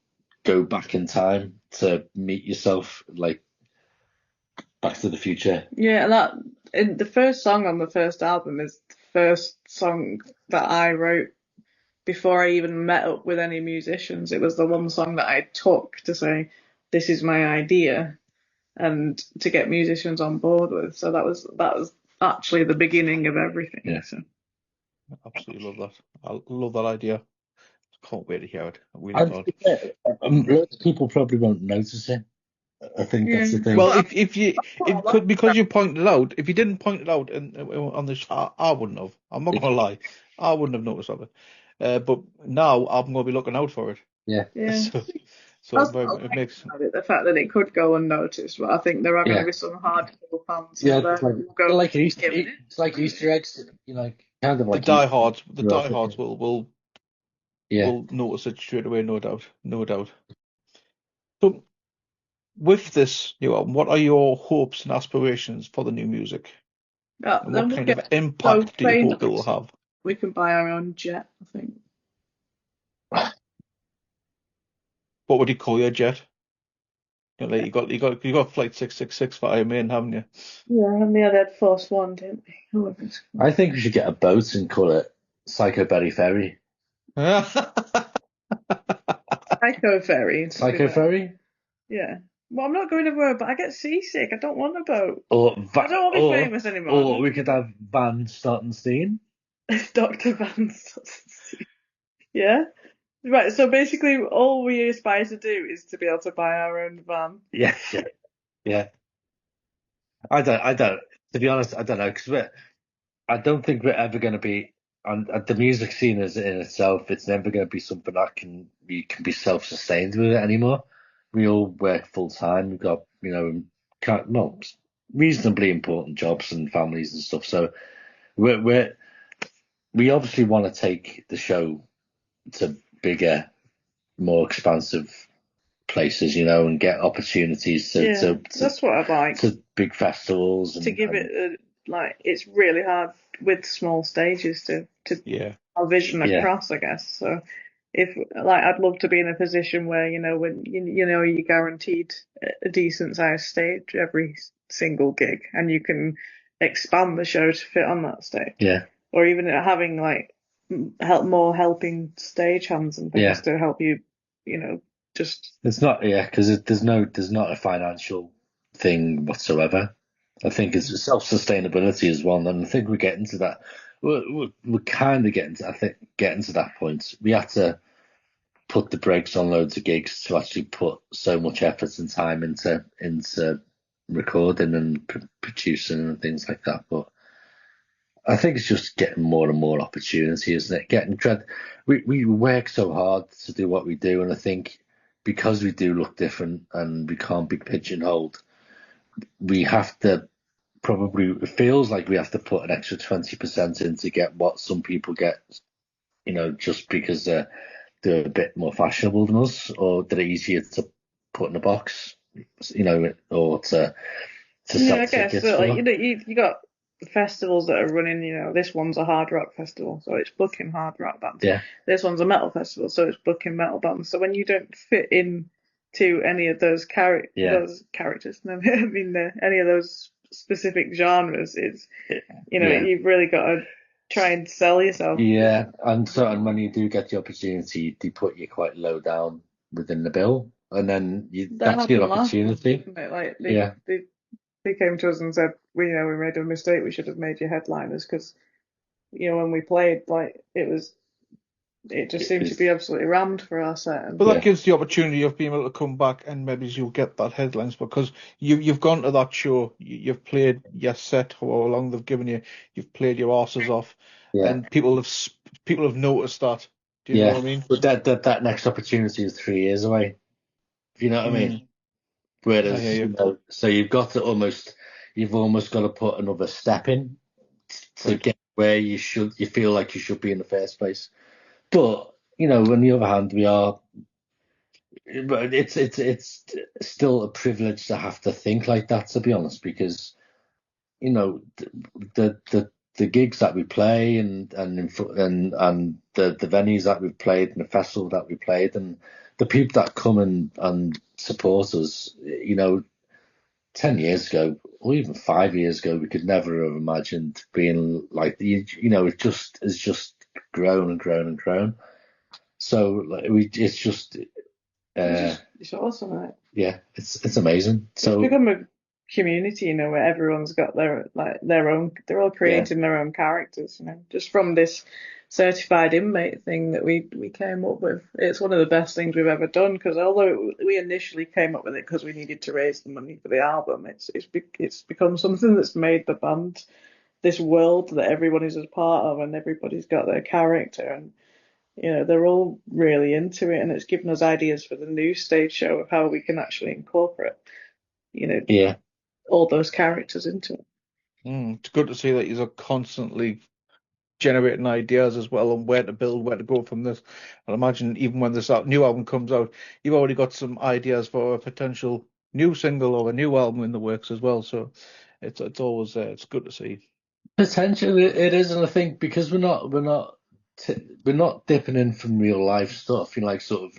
go back in time to meet yourself, like Back to the Future. Yeah, and the first song on the first album is the first song that I wrote before I even met up with any musicians. It was the one song that I took to say, this is my idea, and to get musicians on board with. So that was actually the beginning of everything. Yeah. So. I absolutely love that. I love that idea. Can't wait to hear it. Lots of people probably won't notice it. I think that's the thing. Well, because you pointed it out. If you didn't point it out on this, I wouldn't have. I'm not gonna lie, I wouldn't have noticed of it. But now I'm gonna be looking out for it. Yeah. So it makes the fact that it could go unnoticed, but I think there are going to be some hardcore fans. Yeah, it's like Easter eggs, kind of like the diehards will notice it straight away, no doubt. So, with this new album, what are your hopes and aspirations for the new music? And what kind of impact do you hope it will have? We can buy our own jet, I think. What would you call your jet? You got Flight 666 for Iron Maiden, haven't you? Yeah, and we had Force One, didn't we? I think we should get a boat and call it Psycho Berry Ferry. Psycho Ferry. Psycho Ferry? Yeah. Well, I'm not going everywhere, but I get seasick. I don't want a boat. I don't want to be famous anymore. Or we could have Van Stottenstein. Dr. Van Stottenstein. Yeah? Right, so basically all we aspire to do is to be able to buy our own van. Yeah. I don't. To be honest, I don't know, because I don't think we're ever going to be on the music scene in itself. It's never going to be something that can be self-sustained with it anymore. We all work full time. We've got reasonably important jobs and families and stuff. So we obviously want to take the show to bigger, more expansive places, and get opportunities to that's what I'd like. To big festivals. To give it, it's really hard with small stages to our vision across, I guess. So I'd love to be in a position where, when, you're guaranteed a decent sized stage every single gig and you can expand the show to fit on that stage. Yeah. Or even having more helping stage hands and things to help you, just. It's not, because there's not a financial thing whatsoever. I think it's self-sustainability as well, and I think we're getting to that. We're kind of getting to that point. We had to put the brakes on loads of gigs to actually put so much effort and time into recording and producing and things like that. But I think it's just getting more and more opportunity, isn't it? We work so hard to do what we do, and I think because we do look different and we can't be pigeonholed, we have to it feels like we have to put an extra 20% in to get what some people get, just because they're a bit more fashionable than us, or they're easier to put in a box, or to sell I guess tickets so, for. you got festivals that are running, this one's a hard rock festival, so it's booking hard rock bands. Yeah. This one's a metal festival, so it's booking metal bands. So when you don't fit in to any of those those characters, any of those specific genres, you've really got to try and sell yourself. Yeah, and when you do get the opportunity, they put you quite low down within the bill, and then that's your opportunity. They came to us and said, we made a mistake. We should have made you headliners because, when we played, it was it just seemed to be absolutely rammed for our set. But that gives the opportunity of being able to come back and maybe you'll get that headlines because you've gone to that show, you've played your set, how long they've given you, you've played your asses off, and people have noticed that. Do you know what I mean? But that next opportunity is 3 years away. Do you know what I mean? Whereas, so you've almost got to put another step in to get where you feel like you should be in the first place. But, on the other hand, it's still a privilege to have to think like that, to be honest, because, the gigs that we play and the venues that we've played and the festival that we played and the people that come and support us, 10 years ago or even 5 years ago, we could never have imagined being like, it just has just grown and grown and grown. So it's just, it's awesome, right? Yeah, it's amazing. So it's become a community, where everyone's got their own. They're all creating their own characters, just from this certified inmate thing that we came up with. It's one of the best things we've ever done because although we initially came up with it because we needed to raise the money for the album, it's become something that's made the band this world that everyone is a part of and everybody's got their character and. They're all really into it, and it's given us ideas for the new stage show of how we can actually incorporate, all those characters into it. It's good to see that you're constantly generating ideas as well on where to build, where to go from this. I imagine even when this new album comes out, you've already got some ideas for a potential new single or a new album in the works as well. So it's always it's good to see. Potentially it is, and I think because we're not dipping in from real life stuff, like sort of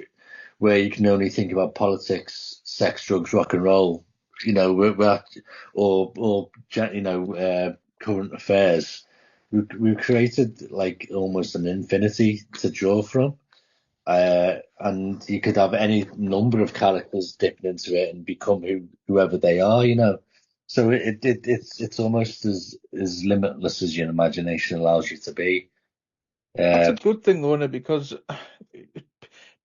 where you can only think about politics, sex, drugs, rock and roll, we're or current affairs. We've created like almost an infinity to draw from, and you could have any number of characters dipping into it and become whoever they are, So it's almost as limitless as your imagination allows you to be. That's a good thing, though, isn't it? Because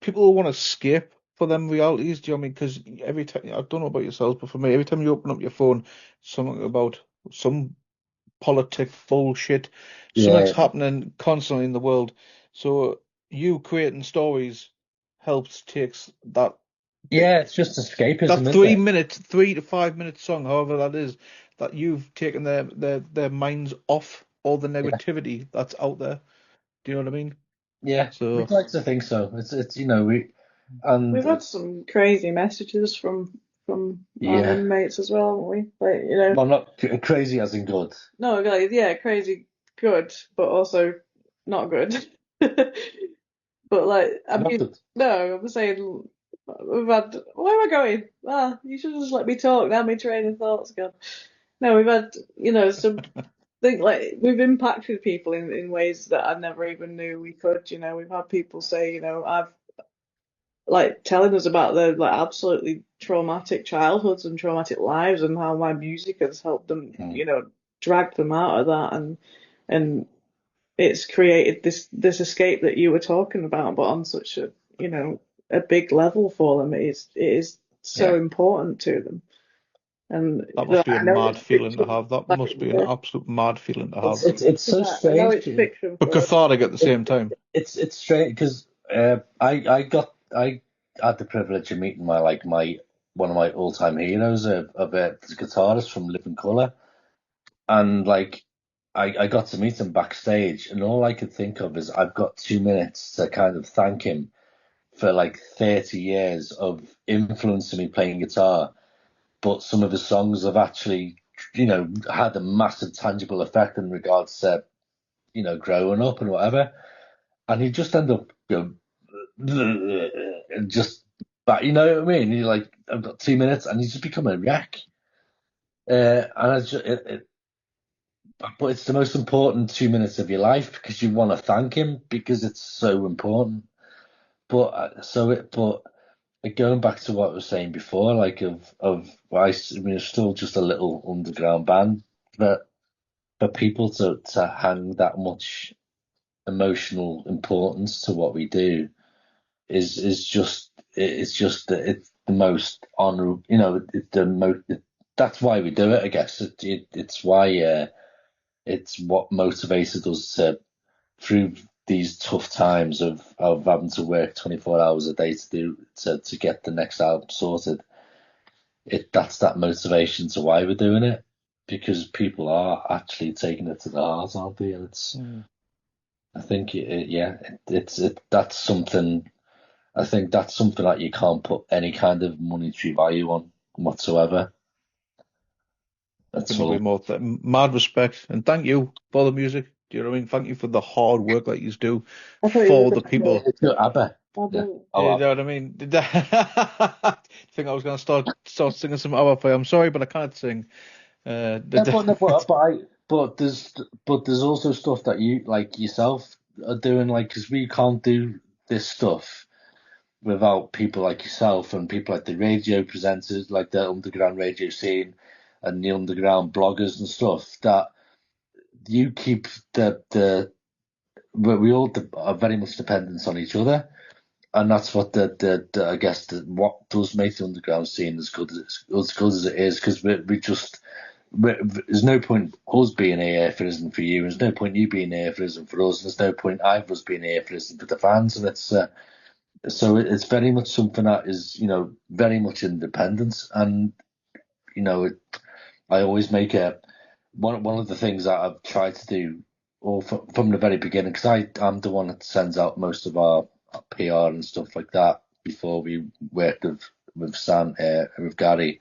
people want to escape for them realities. Do you know what I mean? Because every time, I don't know about yourselves, but for me, every time you open up your phone, something about some politic bullshit, something's happening constantly in the world. So you creating stories helps takes that. Yeah, it's just escapism. That 3 to 5 minute song, however that is, that you've taken their minds off all the negativity that's out there. Do you know what I mean? Yeah, so we'd like to think so. It's we've had some crazy messages from our inmates as well, haven't we? Like, well, not crazy as in good. No, like, crazy good, but also not good. But like, I mean, no, I'm saying we've had. Where am I going? You should just let me talk. Now my train of thought's gone. No, we've had, some think like we've impacted people in ways that I never even knew we could. We've had people say, I've like telling us about their like absolutely traumatic childhoods and traumatic lives and how my music has helped them, drag them out of that and it's created this escape that you were talking about, but on such a a big level for them. It is so important to them. And that must be a mad feeling to have. That must be an absolute mad feeling to have. It's so strange. I know it's fiction, but cathartic at the same time. It's strange because I had the privilege of meeting one of my all-time heroes, a guitarist from Living Colour, and like I got to meet him backstage, and all I could think of is I've got 2 minutes to kind of thank him for like 30 years of influencing me playing guitar, but some of his songs have actually, had a massive tangible effect in regards to, growing up and whatever. And he just end up, just, but you know what I mean? You're like, I've got 2 minutes, and he's just become a wreck. And it's just, but it's the most important 2 minutes of your life because you want to thank him because it's so important. But going back to what I was saying before, like it's still just a little underground band, but for people to hang that much emotional importance to what we do is just that it's the most honorable, it's the most. That's why we do it, I guess. It's why it's what motivated us to through these tough times of having to work 24 hours a day to get the next album sorted. That's that motivation to why we're doing it, because people are actually taking it to the heart, aren't they? And I think that's something. I think that's something that you can't put any kind of monetary value on whatsoever. That's all. More. Mad respect, and thank you for the music. Do you know what I mean? Thank you for the hard work that you do for the people. ABBA. Yeah. You know what I mean? I think I was going to start singing some ABBA for you. I'm sorry, but I can't sing. But there's also stuff that you like yourself are doing, like, because we can't do this stuff without people like yourself and people like the radio presenters, like the underground radio scene and the underground bloggers and stuff, that you keep we all are very much dependent on each other, and that's what I guess what does make the underground scene as good as it is, because there's no point us being here if it isn't for you. There's no point you being here if it isn't for us. There's no point either of us being here if it isn't for the fans. And so it's very much something that is, very much independence. And, I always make one of the things that I've tried to do from the very beginning, because I'm the one that sends out most of our PR and stuff like that before we worked with Sam and with Gary,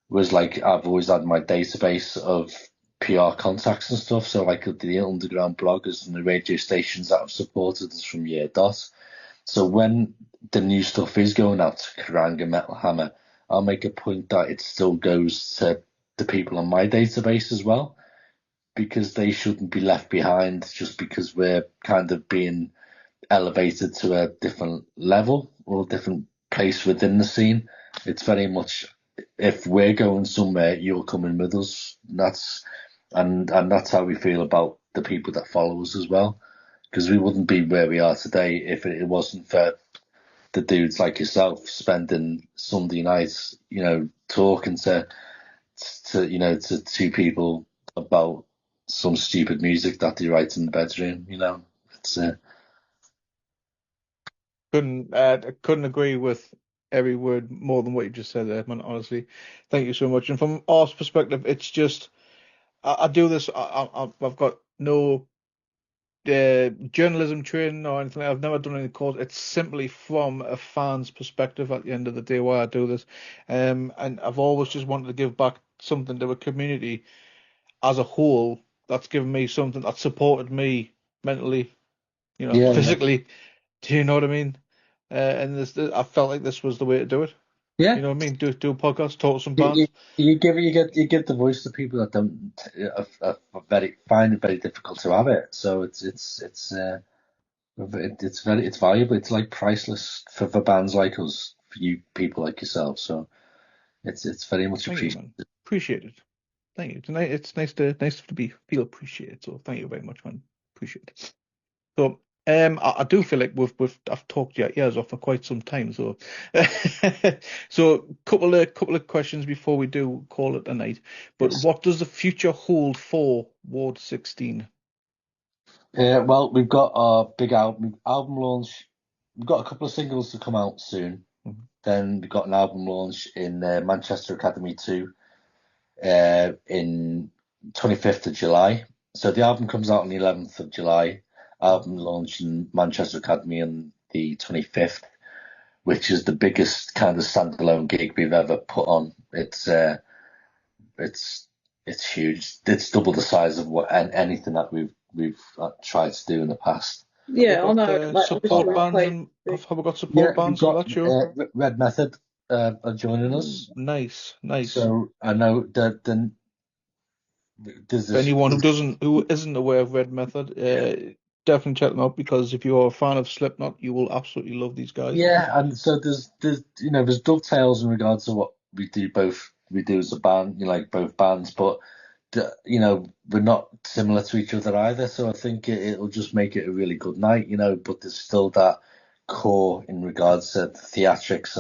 was like I've always had my database of PR contacts and stuff. So like the underground bloggers and the radio stations that have supported us from year dot. So when the new stuff is going out to Kerrang and Metal Hammer, I'll make a point that it still goes to the people on my database as well, because they shouldn't be left behind just because we're kind of being elevated to a different level or a different place within the scene. It's very much, if we're going somewhere, you're coming with us. That's how we feel about the people that follow us as well, because we wouldn't be where we are today if it wasn't for the dudes like yourself spending Sunday nights, talking to two people about some stupid music that they write in the bedroom. It's couldn't agree with every word more than what you just said there, man. Honestly, thank you so much. And from our perspective, it's just I do this. I've got no journalism training or anything. I've never done any course. It's simply from a fan's perspective at the end of the day why I do this. And I've always just wanted to give back something to a community as a whole that's given me something that supported me mentally, physically. Do you know what I mean? And I felt like this was the way to do it. Yeah. You know what I mean? Do a podcast, talk to some bands. You give the voice to people that don't find it very difficult to have it. So it's valuable. It's like priceless for bands like us, for you people like yourself. So it's very much appreciated. Appreciated. Thank you. Tonight it's nice to feel appreciated. So thank you very much, man. Appreciate it. So I do feel like I've talked your ears off for quite some time. So so couple of questions before we do call it a night. But yes. What does the future hold for Ward 16? Well, we've got our big album launch. We've got a couple of singles to come out soon. Mm-hmm. Then we've got an album launch in Manchester Academy 2 in 25th of July. So the album comes out on the 11th of July. Album launch in Manchester Academy on the 25th, which is the biggest kind of standalone gig we've ever put on. It's huge. It's double the size of anything that we've tried to do in the past. Yeah, I know. Support bands. Have we got support bands for that show? Red Method are joining us. Nice. So I know that there's anyone who isn't aware of Red Method, definitely check them out, because if you're a fan of Slipknot, you will absolutely love these guys. Yeah, and so there's dovetails in regards to what we do as a band, like both bands, but we're not similar to each other either. So I think it'll just make it a really good night, but there's still that core in regards to the theatrics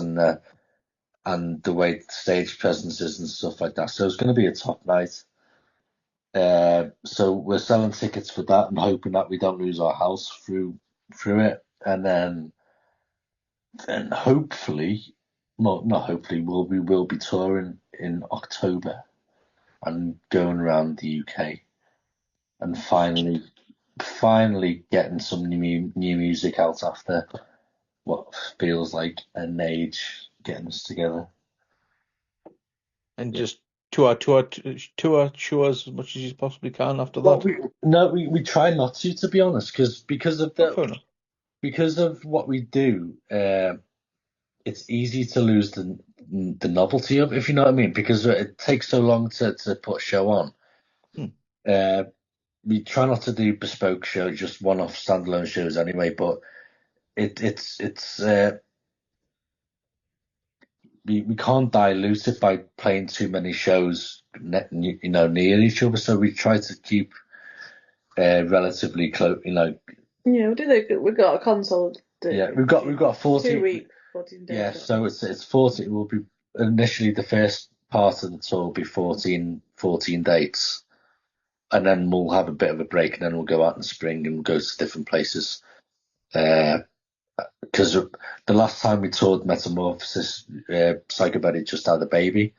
and the way the stage presence is and stuff like that. So it's going to be a top night. So we're selling tickets for that and hoping that we don't lose our house through it, and then hopefully, well, not hopefully, we will be touring in October and going around the UK and finally getting some new music out after what feels like an age getting us together. And just tour shows as much as you possibly can after Well, that. we try not to be honest, because of what we do. It's easy to lose the novelty of, if you know what I mean, because it takes so long to put a show on. We try not to do bespoke shows, just one-off standalone shows anyway. But it's we can't dilute it by playing too many shows, near each other. So we try to keep relatively close. Yeah, we got a console. Yeah, we've got 14. 2 week, 14 days. Yeah, so it's 40. It will be initially the first part of the tour will be 14 dates, and then we'll have a bit of a break, and then we'll go out in the spring and we'll go to different places. Because the last time we toured Metamorphosis, Psychobody just had a baby,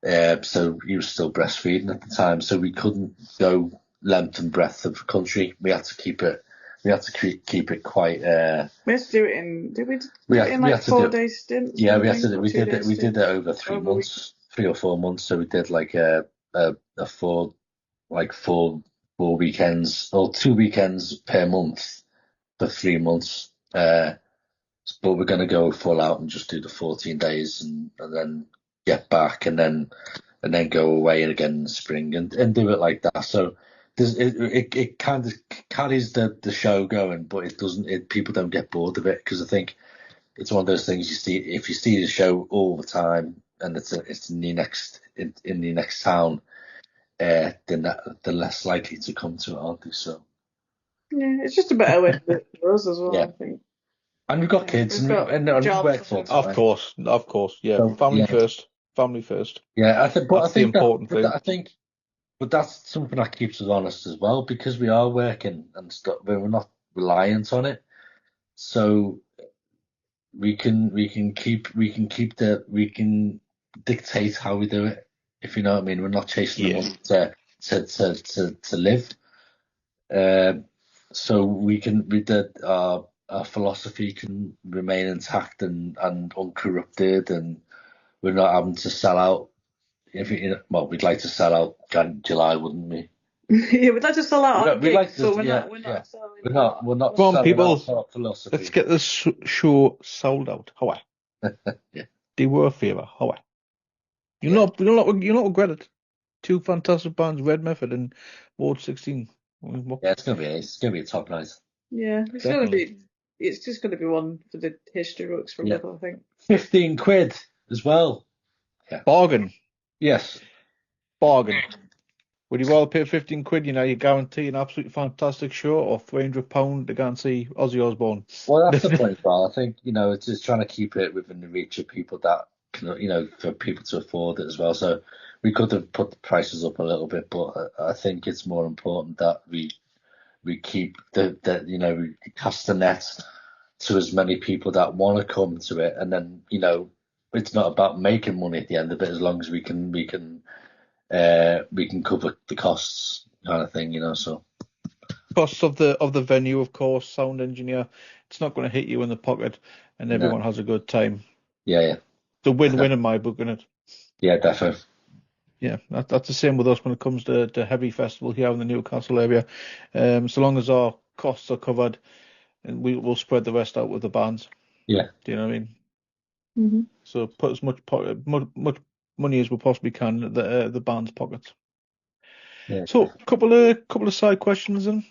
so he was still breastfeeding at the time, so we couldn't go length and breadth of the country. We had to keep it. We had to keep it quite. We had to do it in. Did we do it in like 4 days stints? Yeah, we had to. We did it. We did it over 3 months, 3 or 4 months. So we did like a 4 weekends or 2 weekends per month for 3 months. But we're going to go full out and just do the 14 days and then get back and then go away again in the spring and do it like that. So. It kind of carries the show going, but it doesn't. People don't get bored of it, because I think it's one of those things you see. If you see the show all the time and it's in the next town, then they're less likely to come to it, aren't they? So yeah, it's just a better way for us as well. Yeah. I think. And we've got kids, and we work full time. Of course, yeah. So, family first. Yeah, I think that's the important thing. I think. But that's something that keeps us honest as well, because we are working and stuff. We're not reliant on it, so we can dictate how we do it. If you know what I mean, we're not chasing the money to live. So our philosophy can remain intact and uncorrupted, and we're not having to sell out. We'd like to sell out July, wouldn't we? Yeah, we'd like to sell out. We're not selling Come on, people. Our philosophy. Let's get this show sold out. How yeah. Do you a favour? How You'll not regret it. 2 fantastic bands, Red Method and Ward 16. Yeah, it's gonna be a top night. Yeah, it's just gonna be one for the history books from I think. £15 as well. Yeah. Bargain. Yes. Bargain. Would you rather pay £15, you guarantee an absolutely fantastic show, or £300 to go and see Ozzy Osbourne? Well, that's the point, Val. I think, it's just trying to keep it within the reach of people that can, for people to afford it as well. So we could have put the prices up a little bit, but I think it's more important that we keep we cast the net to as many people that want to come to it, and then, it's not about making money at the end of it, as long as we can cover the costs, kind of thing, So costs of the venue, of course, sound engineer. It's not going to hit you in the pocket, and everyone has a good time. Yeah. The win-win in my book, isn't it? Yeah, definitely. Yeah, that's the same with us when it comes to Heavy Festival here in the Newcastle area. So long as our costs are covered, and we'll spread the rest out with the bands. Yeah. Do you know what I mean? Mm-hmm. So put as much money as we possibly can in the band's pockets. Yeah. So couple of side questions then.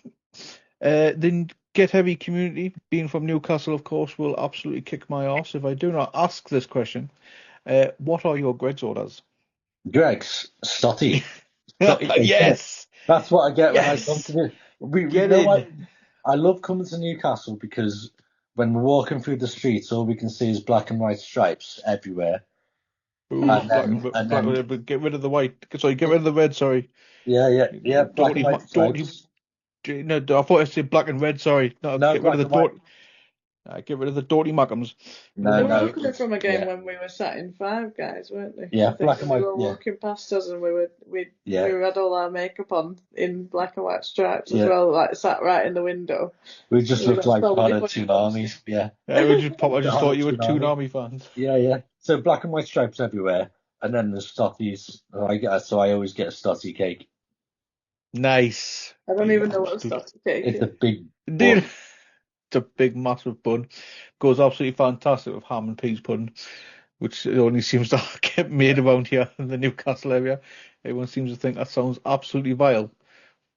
The Get Heavy community, being from Newcastle, of course, will absolutely kick my arse if I do not ask this question. What are your Greg's orders? Greg's Stotty. Yes. That's what I get when I Yes. come to the. We Get know in. I love coming to Newcastle because when we're walking through the streets, all we can see is black and white stripes everywhere. Ooh, get rid of the white. Sorry, get rid of the red. Sorry. Yeah, black and white stripes. No, I thought I said black and red. Sorry. No, No, get rid black of and white. Get rid of the Doughty Mackhams. No, They were no. looking from again when we were sat in Five Guys, weren't they? Yeah, I think black and when white. they were walking past us, and we had all our makeup on in black and white stripes as well, like sat right in the window. We just looked like part of two two armies. Yeah. I just thought you were two army fans. Yeah. So black and white stripes everywhere, and then the stotties. So I always get a stotty cake. Nice. I don't even know what a stotty cake is. It's a big. Indeed. It's a big, massive bun. Goes absolutely fantastic with ham and peas pudding, which only seems to get made around here in the Newcastle area. Everyone seems to think that sounds absolutely vile,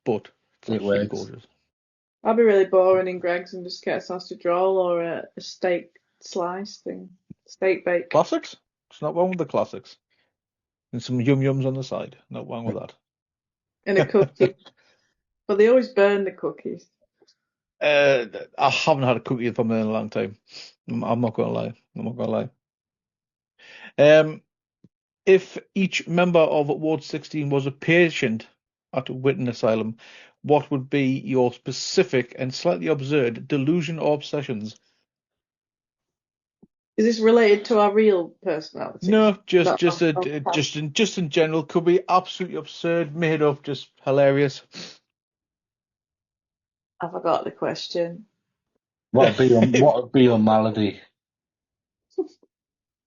but it's absolutely gorgeous. I'd be really boring in Greg's and just get a sausage roll or a steak slice thing. Steak bake. Classics? It's not wrong with the classics. And some yum-yums on the side. Not wrong with that. And a cookie. But they always burn the cookies. I haven't had a cookie from them in a long time. I'm not going to lie. If each member of Ward 16 was a patient at Whittingham Asylum, what would be your specific and slightly absurd delusion or obsessions? Is this related to our real personality? No, just in general. Could be absolutely absurd, made up, just hilarious. I forgot the question. What would be your malady?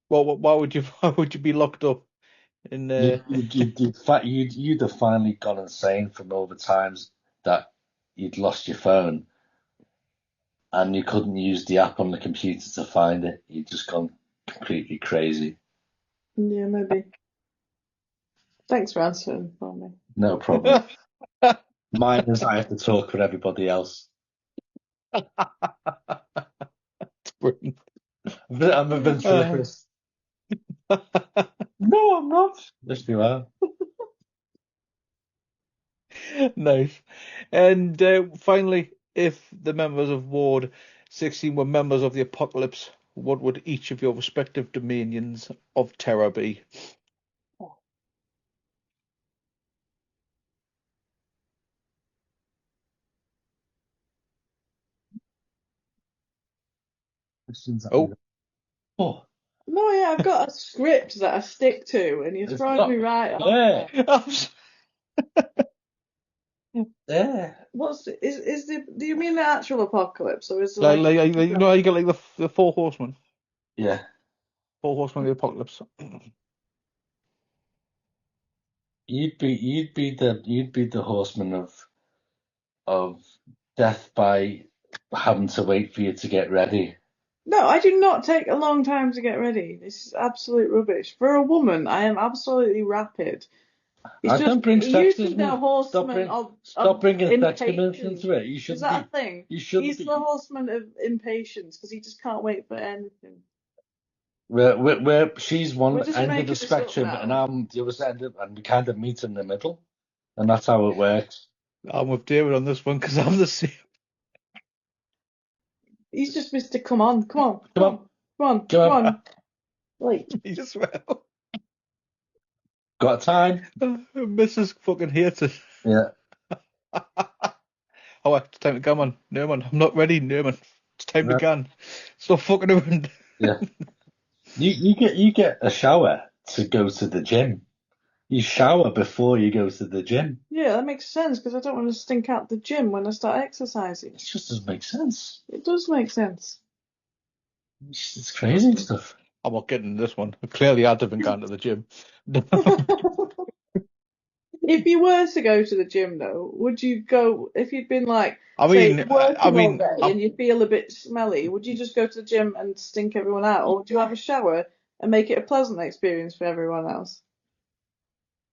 Well, why would you be locked up in? You'd have finally gone insane from all the times that you'd lost your phone and you couldn't use the app on the computer to find it. You'd just gone completely crazy. Yeah, maybe. Thanks for answering for me. No problem. Mine is I have to talk for everybody else. Brilliant. I'm a ventriloquist. No, I'm not. Yes, you are. Nice. And finally, if the members of Ward 16 were members of the apocalypse, what would each of your respective dominions of terror be? Oh. No, yeah, I've got a script that I stick to, and you're throwing me right off. Yeah. Do you mean the actual apocalypse, or is it you got like the four horsemen? Yeah. Four horsemen of the apocalypse. You'd be the horseman of death by having to wait for you to get ready. No, I do not take a long time to get ready. This is absolute rubbish. For a woman, I am absolutely rapid. Don't bring sex into it. Stop bringing sex into it. You should. Is that a thing? He's the horseman of impatience because he just can't wait for anything. Where she's one end of the spectrum and I'm the other end, and we kind of meet in the middle, and that's how it works. I'm with David on this one because I'm the same. He's just Mr. Come on. Like, just well. Got time? Mrs. fucking hates it. Yeah. Oh, it's time to come on. No, man, I'm not ready. No, man, it's time to go. Stop fucking around. Yeah. You get a shower to go to the gym. You shower before you go to the gym. Yeah, that makes sense because I don't want to stink out the gym when I start exercising. It just doesn't make sense. It does make sense. It's crazy stuff. I'm not getting this one. Clearly, I'd have been going to the gym. If you were to go to the gym, though, would you go if you'd been like, and you feel a bit smelly? Would you just go to the gym and stink everyone out, or would you have a shower and make it a pleasant experience for everyone else?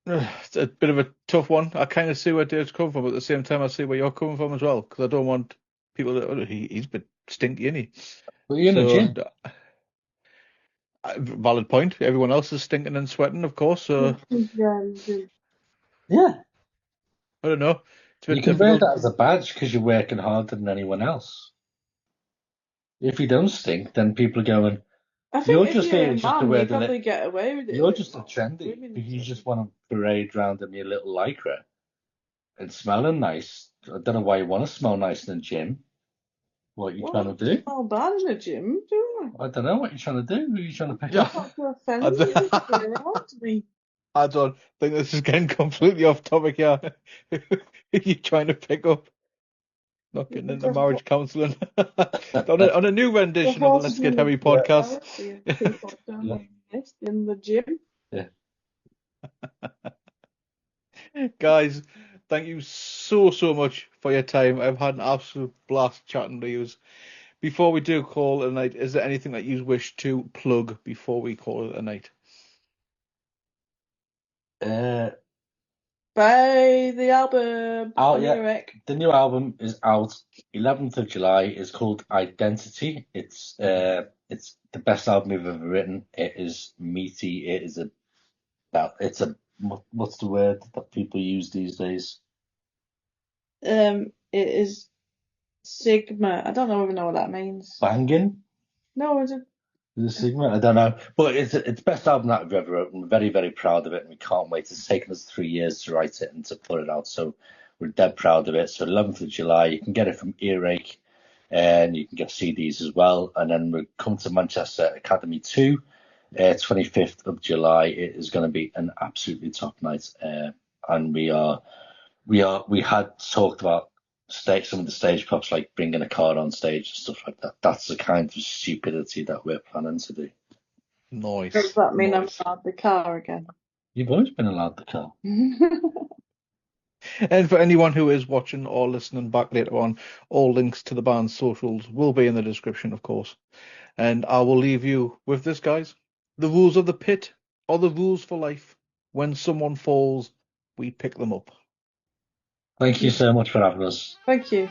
It's a bit of a tough one. I kind of see where Dave's coming from, but at the same time, I see where you're coming from as well, because I don't want people to. He's a bit stinky, isn't he? Well, you're in the gym. Valid point. Everyone else is stinking and sweating, of course. So yeah. I don't know. It's a bit You can wear difficult. that as a badge because you're working harder than anyone else. If you don't stink, then people are going, I think you're if just you're here a just to man, wear you the probably get away with it. You're bit just a more. trendy. Women You don't. just want to parade around in your little lycra and smelling nice. I don't know why you want to smell nice in the gym. What are you trying Well, to do? smell bad in the gym, do I don't know what you're trying to do. Who are you trying to pick Yeah. up? I? Not to offend I you, don't, be around me. I don't think this is getting completely off topic here. You're trying to pick up, not getting into Because marriage counselling. on a new the rendition of the Let's Get horseman of Heavy podcast. people Yeah. don't exist in the gym. Yeah. Guys, thank you so much for your time. I've had an absolute blast chatting to you. Before we do call it a night, is there anything that you wish to plug before we call it a night? Buy the album Oh on yeah, Earache. the new album is out 11th of July. It's called Identity. It's the best album we've ever written. It is meaty. It is what's the word that people use these days? It is Sigma. I don't even know what that means. Banging? No, is it? Is it Sigma? I don't know. But it's the best album that we've ever written. We're very, very proud of it, and we can't wait. It's taken us 3 years to write it and to put it out, so we're dead proud of it. So 11th of July, you can get it from Earache, and you can get CDs as well. And then we come to Manchester Academy 2, 25th of July. It is going to be an absolutely top night, and we had talked about some of the stage props, like bringing a car on stage and stuff like that. That's the kind of stupidity that we're planning to do. Nice. Does that mean Nice. I'm allowed the car again? You've always been allowed the car. And for anyone who is watching or listening back later on, all links to the band's socials will be in the description, of course. And I will leave you with this, guys. The rules of the pit are the rules for life. When someone falls, we pick them up. Thank you so much for having us. Thank you.